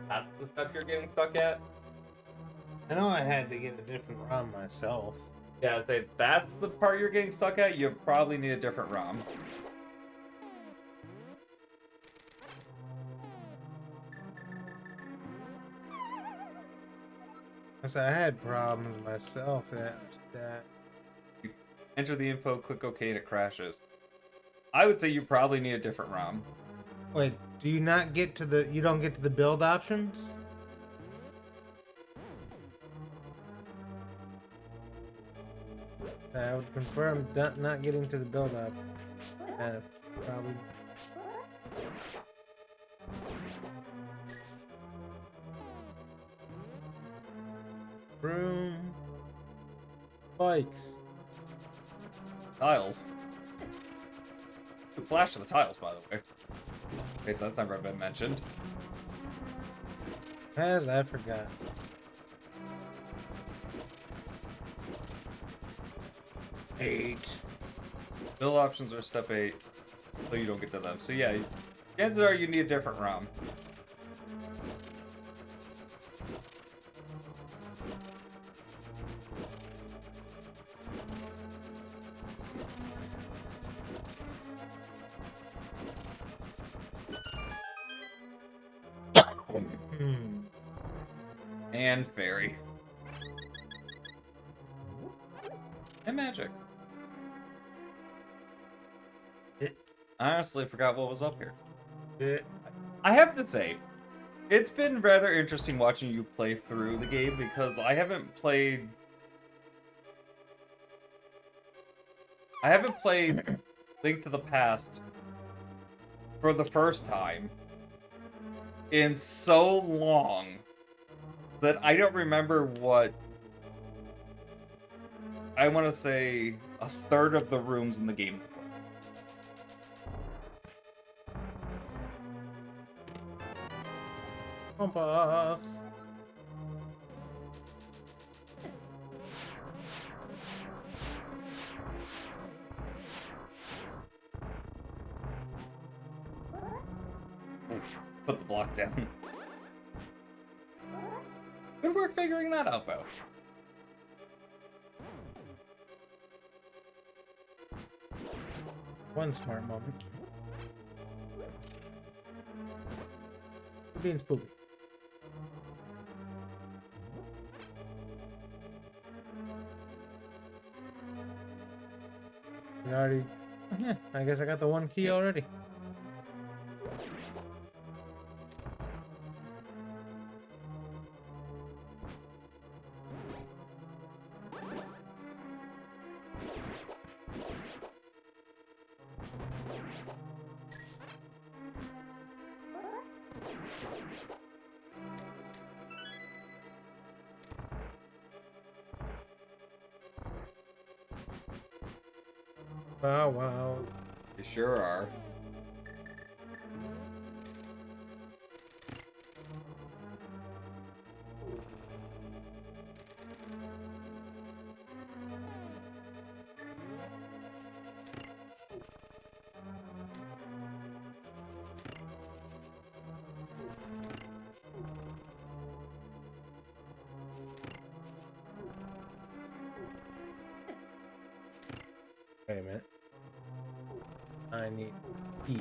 That's the step you're getting stuck at? I know I had to get a different ROM myself. Yeah, I'd say that's the part you're getting stuck at. You probably need a different ROM. Cause I had problems myself. That. Enter the info, click OK, and it crashes. I would say you probably need a different ROM. Wait, do you not get to the? You don't get to the build options? I would confirm not getting to the build option. Probably. Room. Bikes. Tiles. Good slash to the tiles, by the way. Okay, so that's never been mentioned. As I forgot. Eight. Build options are step 8, so you don't get to them. So yeah, chances are you need a different ROM. And fairy. And magic. I honestly forgot what was up here. I have to say, it's been rather interesting watching you play through the game because I haven't played Link to the Past for the first time in so long that I don't remember what, I want to say, a third of the rooms in the game. Compass. Put the block down. Good work figuring that out, though. One smart moment. Being spooky. We already. Yeah, I guess I got the one key already. Wow, wow. You sure are. Wait a minute. I need E.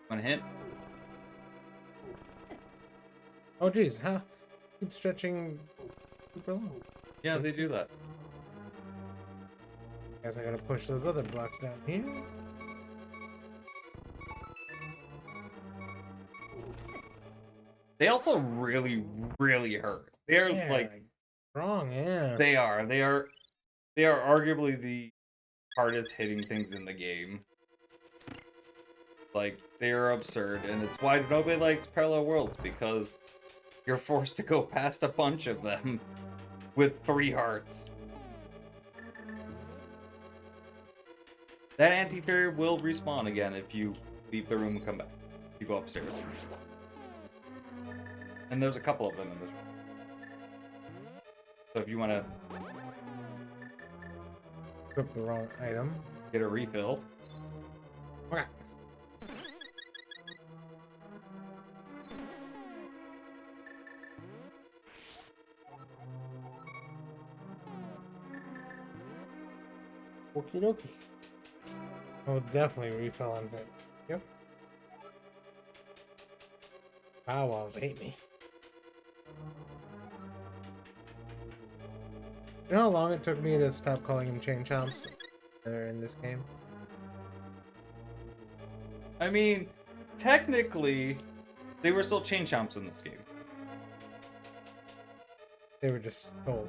Want a hint? Oh, geez, huh? Keep stretching super long. Yeah, they do that. Guess I gotta push those other blocks down here. They also really, really hurt. They're Yeah, like strong, yeah. they are. They are arguably the hardest hitting things in the game. Like, they are absurd, and it's why nobody likes Parallel Worlds, because you're forced to go past a bunch of them with 3 hearts. That anti-fairy will respawn again if you leave the room and come back. You go upstairs. And there's a couple of them in this room. So if you want to Took the wrong item. get a refill, Okay. Okie dokie. Oh, definitely refill on that. Yep. Bow wows hate me. You know how long it took me to stop calling him chain chomps? They're in this game. I mean, technically, they were still chain chomps in this game. They were just stolen.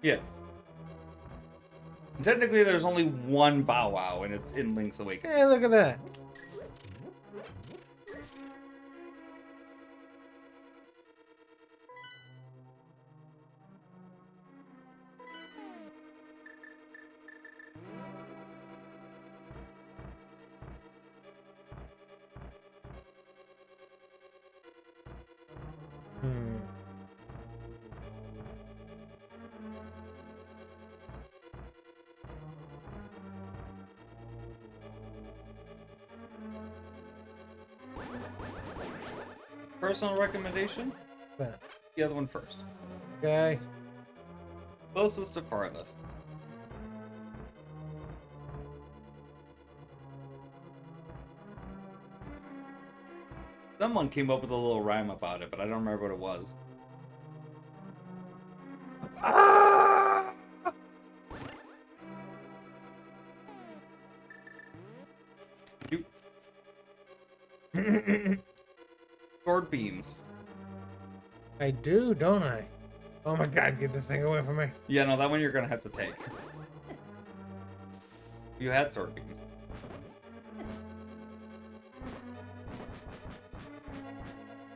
Yeah. And technically, there's only one Bow Wow, and it's in Link's Awakening. Hey, look at that. Hmm. Personal recommendation? That. The other one first. Okay. Closest to farthest. Someone came up with a little rhyme about it, but I don't remember what it was. Ah! Sword beams. I do, don't I? Oh my god, get this thing away from me. Yeah, no, that one you're gonna have to take. You had sword beams.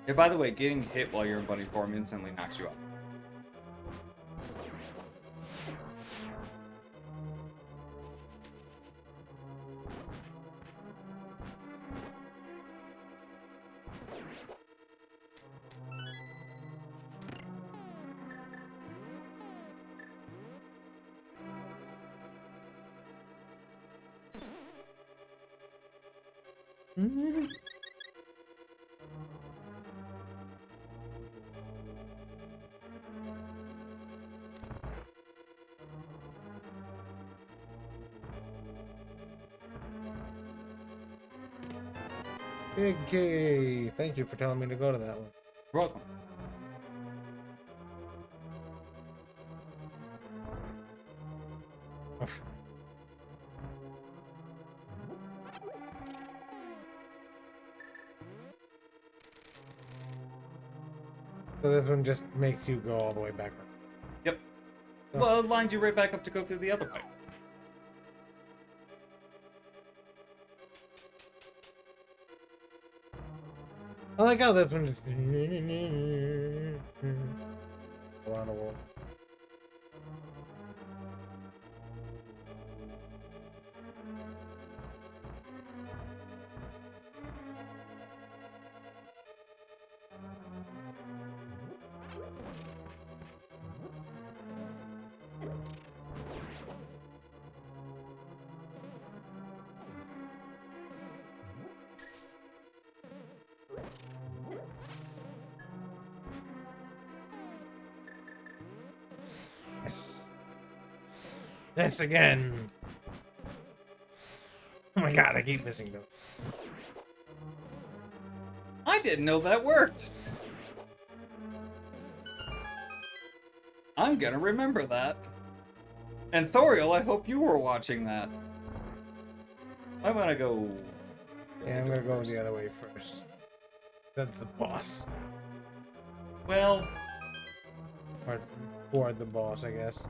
Yeah, by the way, getting hit while you're in bunny form instantly knocks you out. Big K. Thank you for telling me to go to that one. You're welcome. So this one just makes you go all the way back. Yep. Oh. Well, it lines you right back up to go through the other pipe. I like how this one just around the world. Yes. Yes again. my god, I keep missing them. I didn't know that worked. I'm gonna remember that. And Thoriel, I hope you were watching that. I'm gonna go. Yeah, I'm gonna go the other way first. That's the boss. Well, Or toward the boss, I guess.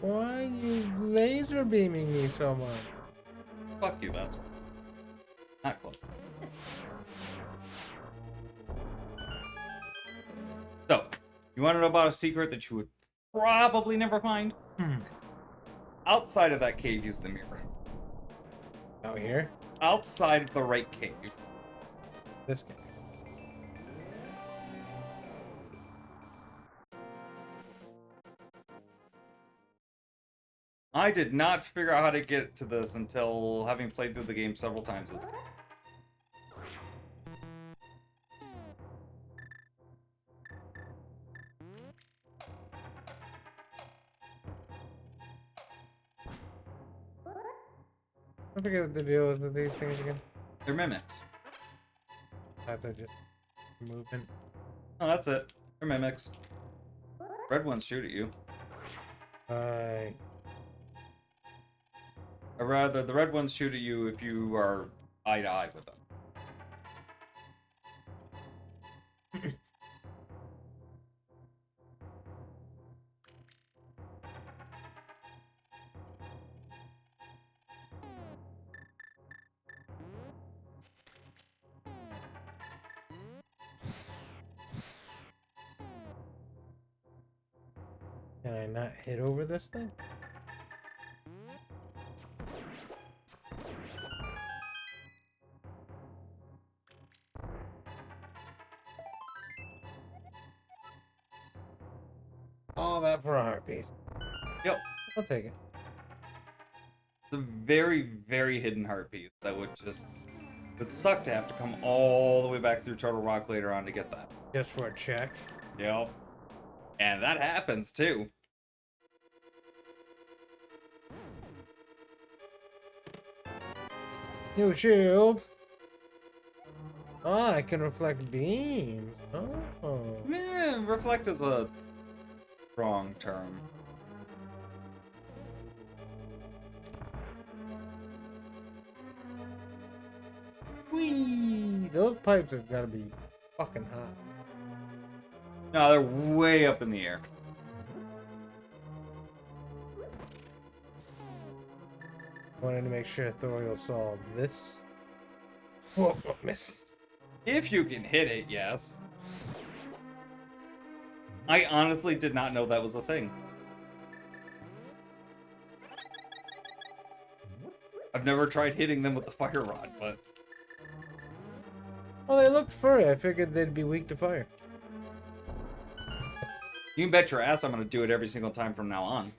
Why are you laser beaming me so much? fuck you, that's not close. So, you want to know about a secret that you would probably never find? Outside of that cave, use the mirror. Out here? Outside of the right cave. This guy. I did not figure out how to get to this until having played through the game several times. I forget what the deal is with these things again. They're mimics. I have to just movement. Oh, that's it. They're mimics. Red ones shoot at you. Right. Or rather, the red ones shoot at you if you are eye to eye with them. Can I not hit over this thing? All that for a heart piece. Yep. I'll take it. It's a very, very hidden heart piece that would suck to have to come all the way back through Turtle Rock later on to get that. Just for a check. Yep. And that happens too. New shield. Oh, I can reflect beams. Oh. Reflect is a wrong term. Whee! Those pipes have got to be fucking hot. No, they're way up in the air. Wanted to make sure Thoriel saw this. Whoa, miss. If you can hit it, yes. I honestly did not know that was a thing. I've never tried hitting them with the fire rod, but... Well, they looked furry. I figured they'd be weak to fire. You can bet your ass I'm gonna do it every single time from now on.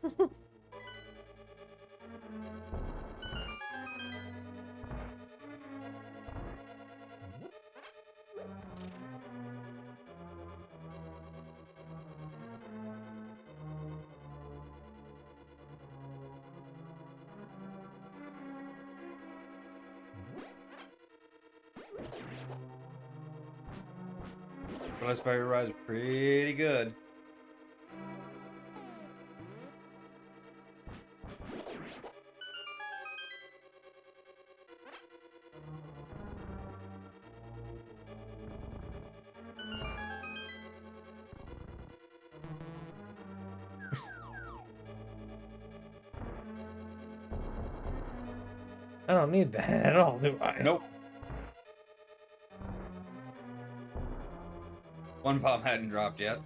But fire rod is pretty good. I don't need that at all, do I? Nope. One bomb hadn't dropped yet.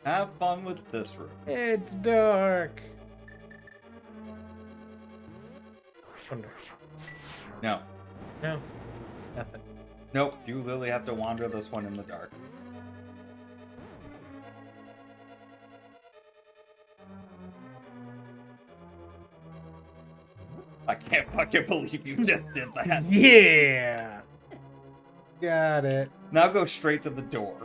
Have fun with this room. It's dark. Wonder. No. No. Nothing. Nope. You literally have to wander this one in the dark. I can't fucking believe you just did that. Yeah. Got it. Now go straight to the door.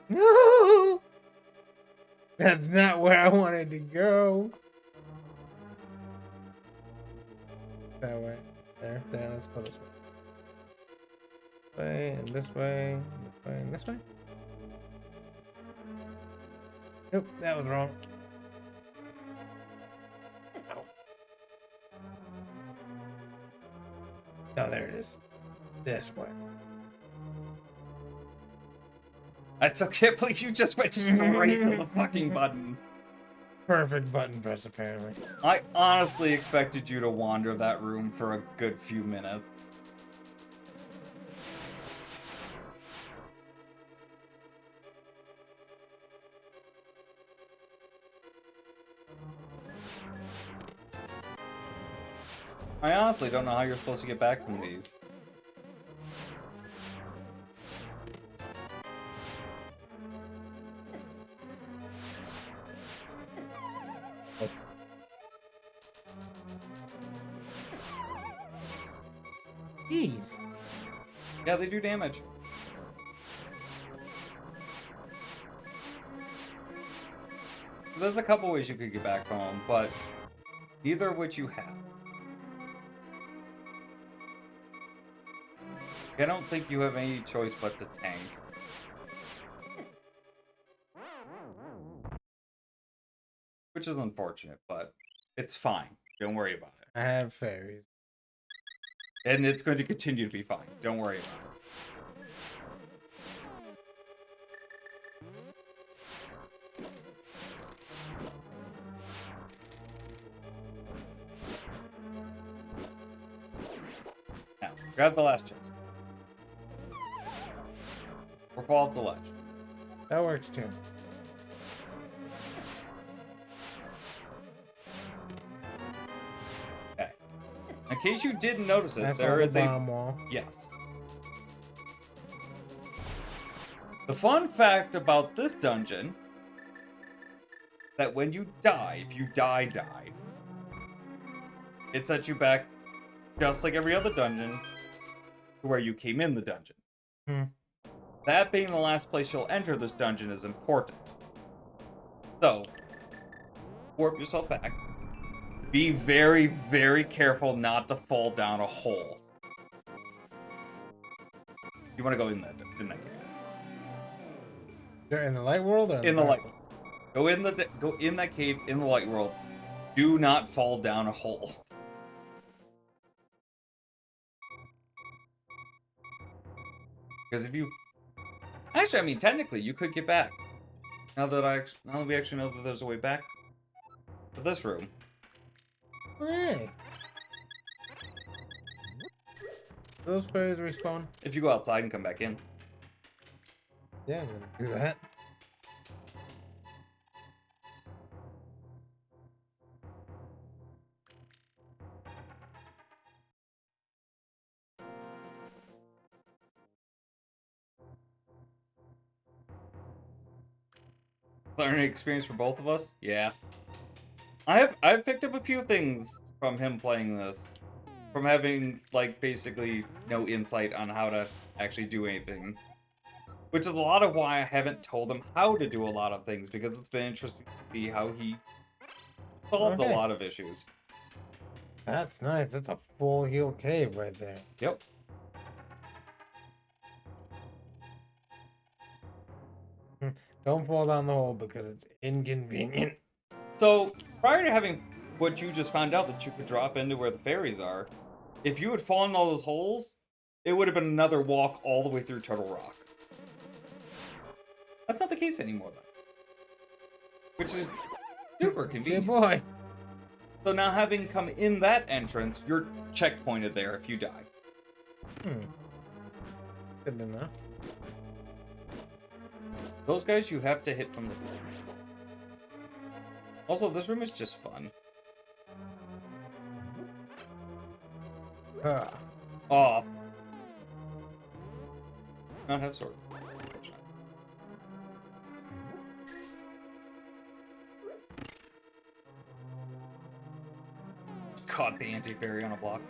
No. That's not where I wanted to go. That way. There. Let's go this way. Way and this way. This way and this way. Nope, that was wrong. Ow. Oh, there it is. This way. I still can't believe you just went straight to the fucking button. Perfect button press, apparently. I honestly expected you to wander that room for a good few minutes. I honestly don't know how you're supposed to get back from these. Jeez. Yeah, they do damage. There's a couple ways you could get back from them, but neither of which you have. I don't think you have any choice but to tank. Which is unfortunate, but it's fine. Don't worry about it. I have fairies. And it's going to continue to be fine. Don't worry about it. Now, grab the last chest. Or fall off the ledge. That works too. Okay. In case you didn't notice it, That's there on is the a... bomb wall. Yes. The fun fact about this dungeon, that when you die, if you die, it sets you back, just like every other dungeon, to where you came in the dungeon. Hmm. That being the last place you'll enter this dungeon is important. So, warp yourself back. Be very, very careful not to fall down a hole. You want to go in that cave. They're in the light world or In the light world. Go in that cave in the light world. Do not fall down a hole. Because if you... Actually, I mean, technically, you could get back. Now that we actually know that there's a way back to this room. Hey. Those fairies respawn? If you go outside and come back in. Yeah, I'm gonna do that. Learning experience for both of us? Yeah. I've picked up a few things from him playing this. From having, like, basically no insight on how to actually do anything. Which is a lot of why I haven't told him how to do a lot of things, because it's been interesting to see how he solved a lot of issues. That's nice. That's a full heal cave right there. Yep. Don't fall down the hole because it's inconvenient. So, prior to having what you just found out that you could drop into where the fairies are, if you had fallen in all those holes, it would have been another walk all the way through Turtle Rock. That's not the case anymore, though. Which is super Good convenient. boy. So now having come in that entrance, you're checkpointed there if you die. Good to know. Those guys you have to hit from the... Also, this room is just fun. Ah. Oh. Not have sword. Caught the anti-fairy on a block.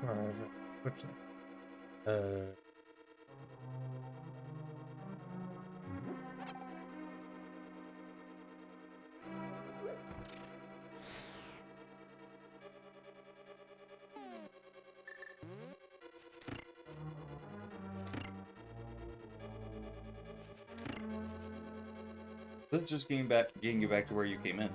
Oh, what's that? This is just getting you back to where you came in.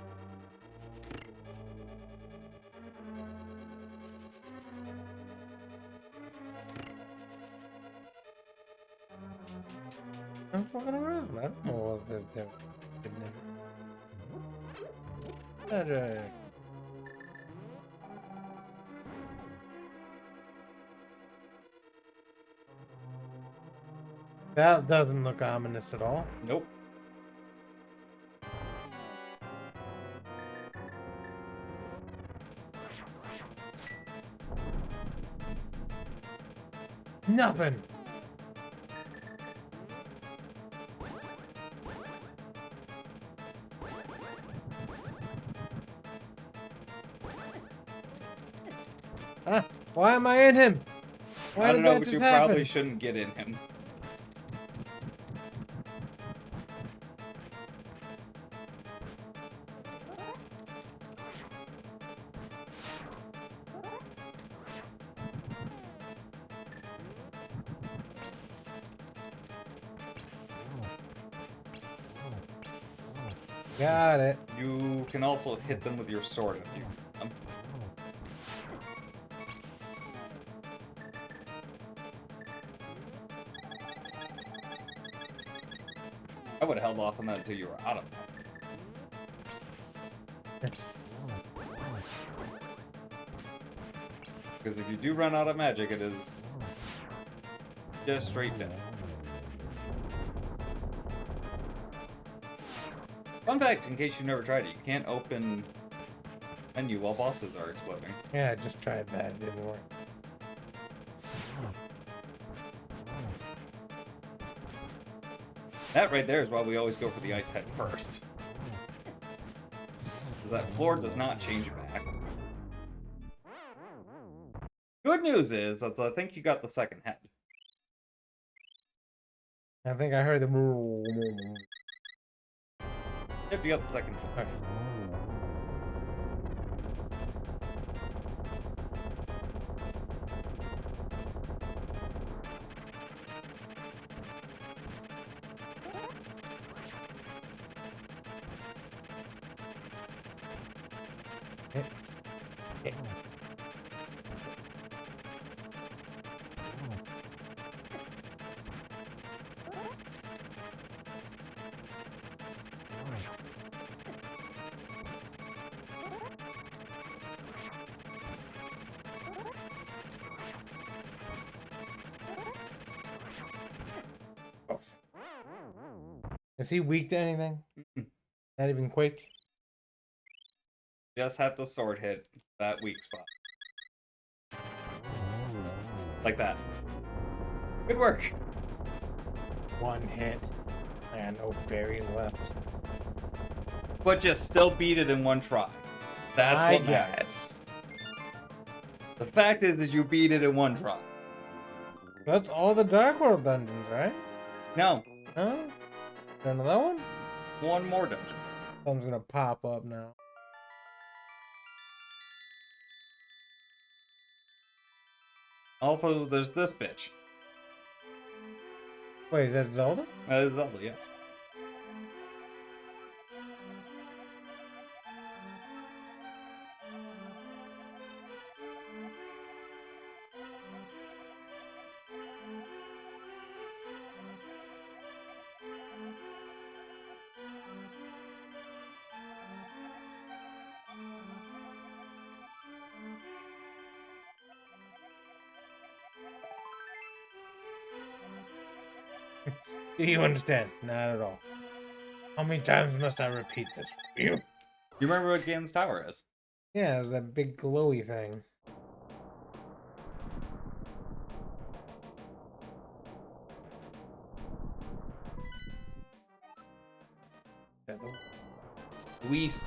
I'm fucking around. I don't know what they're doing. Magic. That doesn't look ominous at all. Nope. Nothing. Ah, why am I in him? Why I did don't know, that but just you happen? probably shouldn't get in him. Got it. You can also hit them with your sword if you hit them. I would have held off on that until you were out of that. Yes. Because if you do run out of magic, it is just straight down. Fun fact, in case you've never tried it, you can't open menu while bosses are exploding. Yeah, I just tried that. It didn't work. That right there is why we always go for the ice head first. Because that floor does not change back. Good news is, I think you got the second head. I think I heard the. Yep, you got the second head. Okay. Is he weak to anything? Not even Quake? Just have to sword hit that weak spot. Like that. Good work. One hit. And no berry left. But just still beat it in one try. That's I what matters. guess. The fact is you beat it in one try. That's all the Dark World dungeons, right? No, Huh? Another one? One more dungeon. Something's gonna pop up now. Also, there's this bitch. Wait, is that Zelda? Zelda, yes. Do you understand? Not at all. How many times must I repeat this for you? You remember what Ganon's tower is? Yeah, it was that big glowy thing. Least.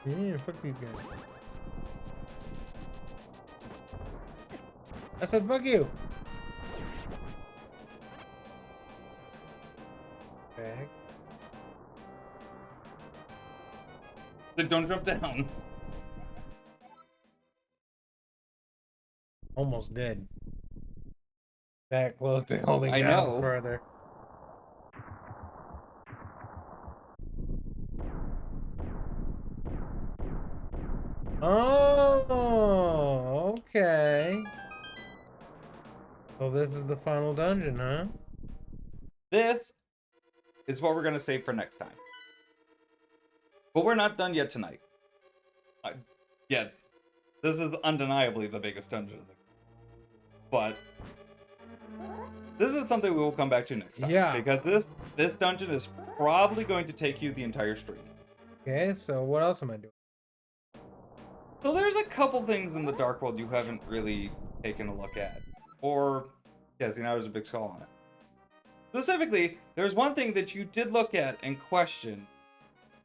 Yeah, fuck these guys. I said fuck you. Back. Don't jump down. Almost dead. That close to holding I down know. further. Oh, okay. So this is the final dungeon, huh? This is what we're going to save for next time. But we're not done yet tonight. Yeah, this is undeniably the biggest dungeon. But this is something we will come back to next time. Yeah. Because this dungeon is probably going to take you the entire stream. Okay, so what else am I doing? So there's a couple things in the Dark World you haven't really taken a look at. Or, yeah, see, now there's a big skull on it. Specifically, there's one thing that you did look at and question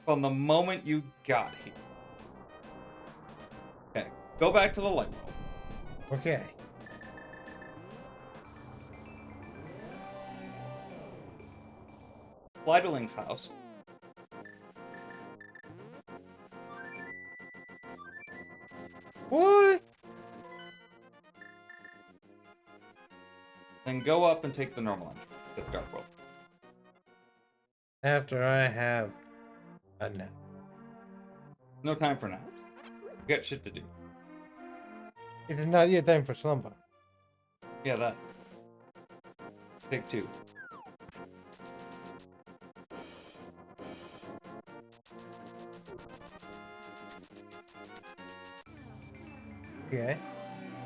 from the moment you got here. Okay, go back to the light world. Okay. Fly to Link's house. What? Then go up and take the normal entrance to the Dark World. After I have a nap. No time for naps. You got shit to do. It is not yet time for slumber. Yeah, that. Take two. Okay.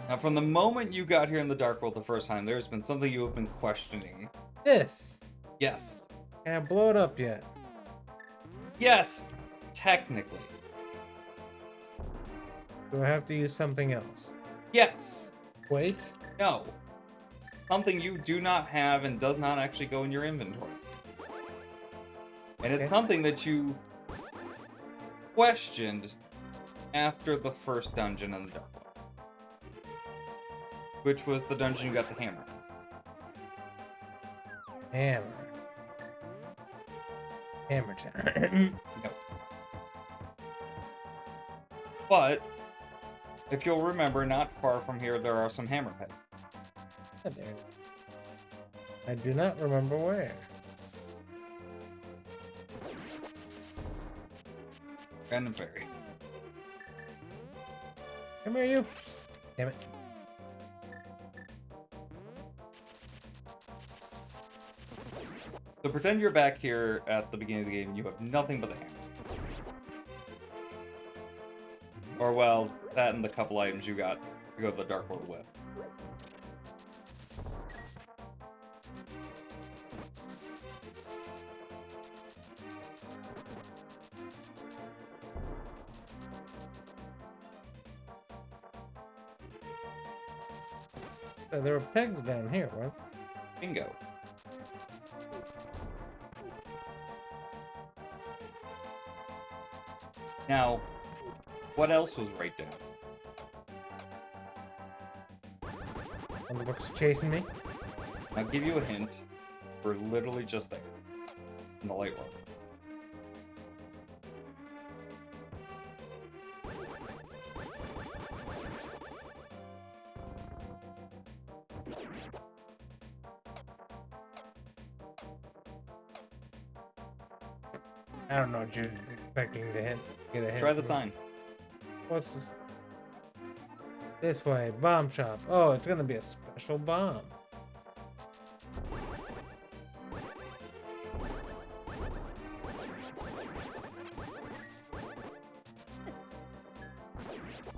Now, from the moment you got here in the Dark World the first time, there's been something you have been questioning. This. Yes. Can't blow it up yet. Yes, technically. Do I have to use something else? Yes. Wait. No. Something you do not have and does not actually go in your inventory. And it's Okay. something that you questioned after the first dungeon in the Dark World. Which was the dungeon you got the hammer. Hammer. Hammer time. No. But, if you'll remember, not far from here there are some hammer pegs. There. I do not remember where. Random fairy. Come here, you. Damn it. So pretend you're back here at the beginning of the game and you have nothing but the hammer. Or, well, that and the couple items you got to go to the Dark World with. So there were pegs down here, right? Bingo. Now, what else was right down? the book's chasing me. I'll give you a hint. We're literally just there. In the light world. I don't know what you're expecting to get a hint. Try the from. sign. What's this? This way, bomb shop. Oh, it's gonna be a special bomb.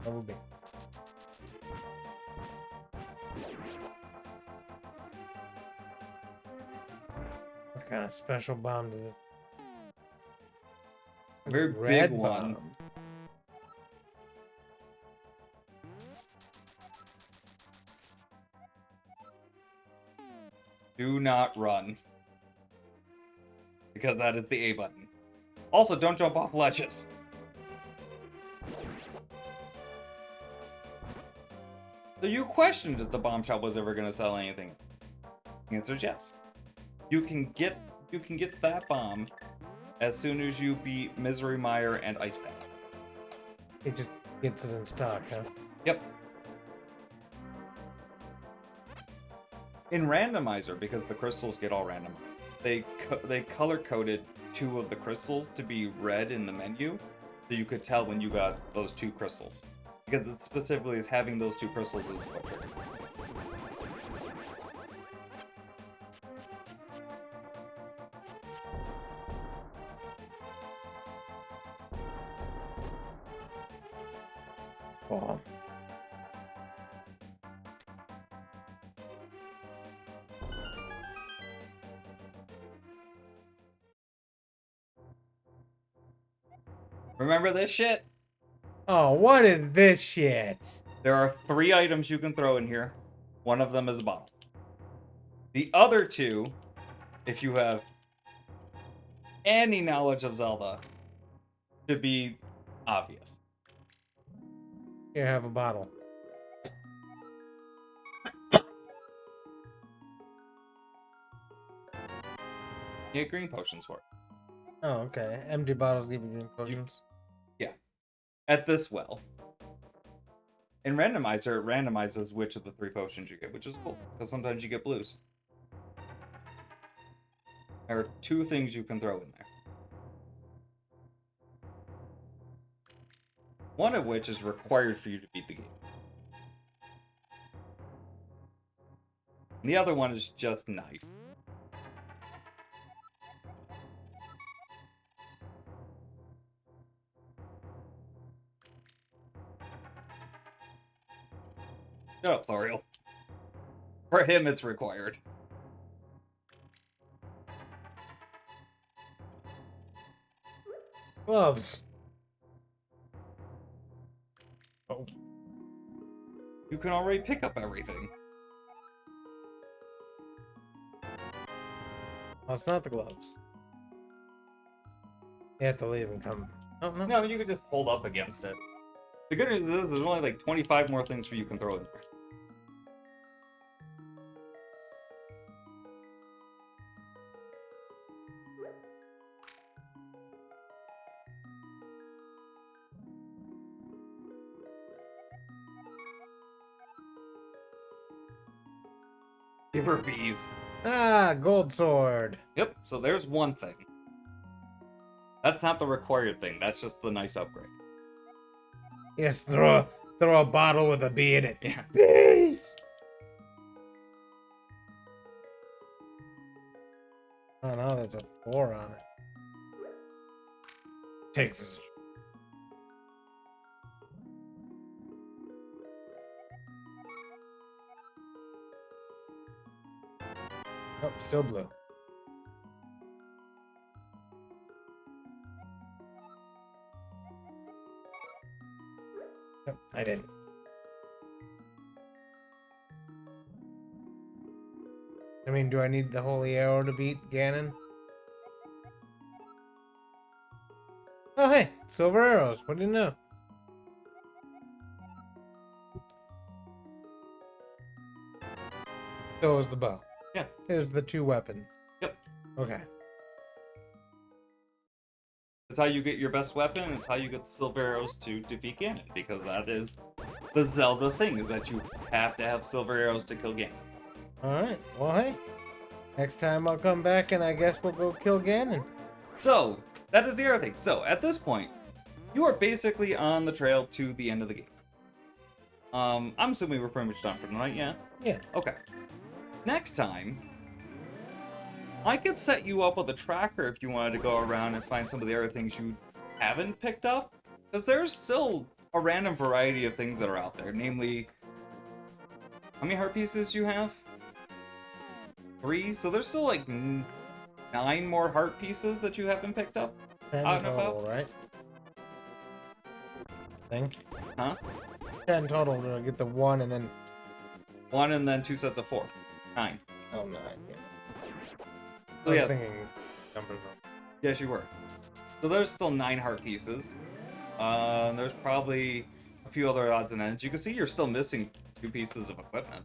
Double B. What kind of special bomb does it? Very Red big one. bomb. Do not run. Because that is the A button. Also, don't jump off ledges. So you questioned if the bomb shop was ever going to sell anything. The answer is yes. You can get that bomb as soon as you beat Misery Mire and Ice Pack. It just gets it in stock, huh? Yep. In randomizer, because the crystals get all random, they color coded 2 of the crystals to be red in the menu, so you could tell when you got those 2 crystals. Because it specifically is having those 2 crystals is what triggered. Oh. Remember this shit? Oh, what is this shit? There are 3 items you can throw in here. One of them is a bottle. The other 2, if you have any knowledge of Zelda, should be obvious. Here, have a bottle. You get green potions for it. Oh, okay. Empty bottles give you green potions. At this well. In randomizer, it randomizes which of the 3 potions you get, which is cool, because sometimes you get blues. There are 2 things you can throw in there. One of which is required for you to beat the game. And the other one is just nice. Shut up, Thoriel. For him, it's required. Gloves. Oh. You can already pick up everything. Oh, it's not the gloves. You have to leave and come. Oh, no. No, you can just hold up against it. The good news is there's only like 25 more things for you can throw in there. Give her bees. Ah, gold sword. Yep, so there's one thing. That's not the required thing, that's just the nice upgrade. Yes, throw a bottle with a bee in it. Yeah. Bees. Oh no, there's a 4 on it. Takes. Oh, still blue. Yep, I didn't. I mean, do I need the holy arrow to beat Ganon? Oh, hey, silver arrows. What do you know? So it was the bow. Yeah. Here's the 2 weapons. Yep. Okay. It's how you get your best weapon, it's how you get the silver arrows to defeat Ganon, because that is the Zelda thing, is that you have to have silver arrows to kill Ganon. Alright. Well, hey. Next time I'll come back and I guess we'll go kill Ganon. So, that is the other thing. So, at this point, you are basically on the trail to the end of the game. I'm assuming we're pretty much done for tonight, yeah? Yeah. Okay. Next time, I could set you up with a tracker if you wanted to go around and find some of the other things you haven't picked up. Because there's still a random variety of things that are out there. Namely, how many heart pieces you have? 3? So there's still like 9 more heart pieces that you haven't picked up. 10 Out and total, about. right? Think. Huh? 10 total to get the 1 and then... 1 and then 2 sets of 4. 9. Oh, 9. Yeah. So I was yeah, thinking numbers wrong. yes you were. So there's still 9 heart pieces. There's probably a few other odds and ends. You can see you're still missing 2 pieces of equipment.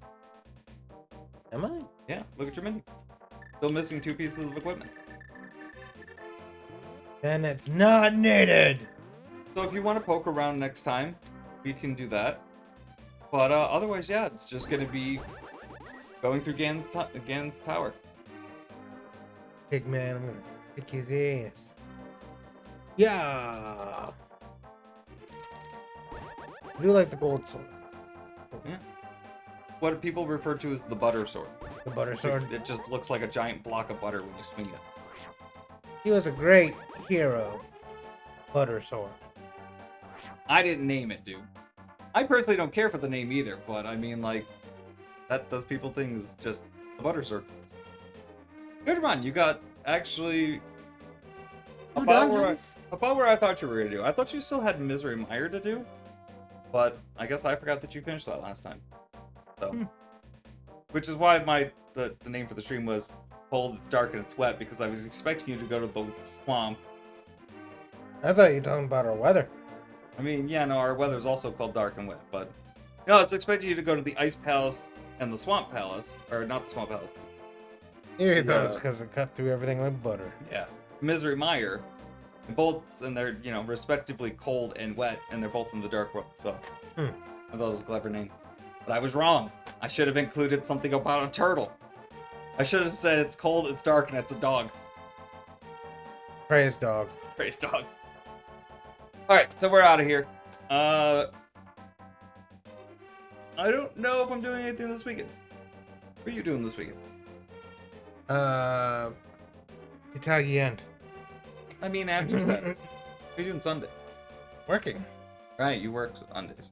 Am I? Yeah, look at your menu. Still missing 2 pieces of equipment. Then it's not needed. So if you want to poke around next time, we can do that. But otherwise, yeah, it's just going to be going through Ganon's tower. Big man, I'm gonna kick his ass. Yeah. I do like the gold sword. Yeah. What people refer to as the butter sword. The butter sword. It just looks like a giant block of butter when you swing it. He was a great hero. Butter sword. I didn't name it, dude. I personally don't care for the name either, but I mean, like, that does people things just the butter sword. Good run. You got actually about where I thought you were gonna do. I thought you still had Misery Mire to do, but I guess I forgot that you finished that last time. So, which is why the name for the stream was Cold, It's Dark, and It's Wet, because I was expecting you to go to the swamp. I thought you were talking about our weather. I mean, yeah, no, our weather's also called Dark and Wet, but no, it's expecting you to go to the Ice Palace and the Swamp Palace, or not the Swamp Palace. You thought it was because it cut through everything like butter. Yeah, Misery Mire, both, and they're, you know, respectively cold and wet, and they're both in the Dark World. So I thought it was a clever name, but I was wrong. I should have included something about a turtle. I should have said it's cold, it's dark, and it's a dog. Praise dog. Praise dog. All right, so we're out of here. I don't know if I'm doing anything this weekend. What are you doing this weekend? Itagi end. I mean, after that. What are you doing Sunday? Working. Right, you work Sundays.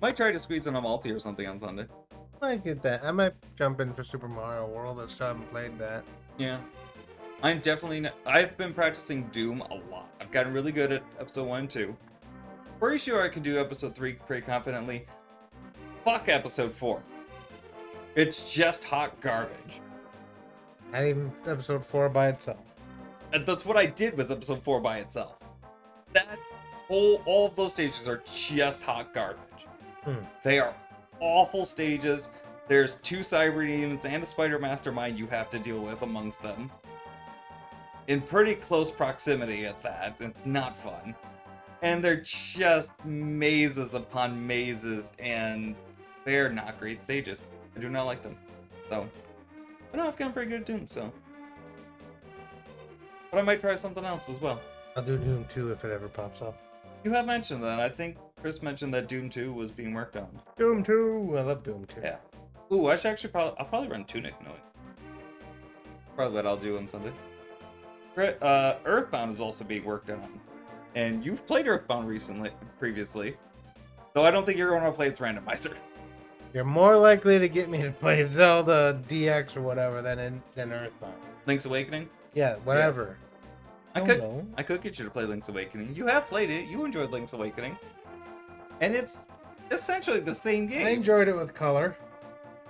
Might try to squeeze in a multi or something on Sunday. Might get that. I might jump in for Super Mario World. I still haven't played that. Yeah. I'm definitely I've been practicing Doom a lot. I've gotten really good at episode 1 and 2. Pretty sure I can do episode 3 pretty confidently. Fuck episode 4. It's just hot garbage. Not even episode 4 by itself. And that's what I did was episode 4 by itself. That all of those stages are just hot garbage. They are awful stages. There's 2 cyber demons and a spider mastermind you have to deal with amongst them. In pretty close proximity at that. It's not fun. And they're just mazes upon mazes, and they're not great stages. I do not like them. So, but no, I've gotten pretty good at Doom, so. But I might try something else as well. I'll do Doom 2 if it ever pops up. You have mentioned that. I think Chris mentioned that Doom 2 was being worked on. Doom 2! I love Doom 2. Yeah. Ooh, I should actually I'll probably run Tunic knowing. Probably what I'll do on Sunday. Earthbound is also being worked on. And you've played Earthbound previously. Though I don't think you're going to play its randomizer. You're more likely to get me to play Zelda DX or whatever than Earthbound. Link's Awakening? Yeah, whatever. I know. could get you to play Link's Awakening. You have played it. You enjoyed Link's Awakening. And it's essentially the same game. I enjoyed it with color.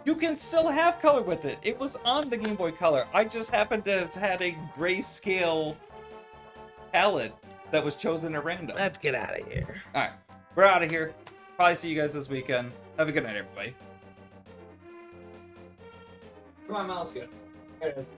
You can still have color with it. It was on the Game Boy Color. I just happened to have had a grayscale palette that was chosen at random. Let's get out of here. Alright, we're out of here. Probably see you guys this weekend. Have a good night, everybody. Come on, mouse, go. There it is.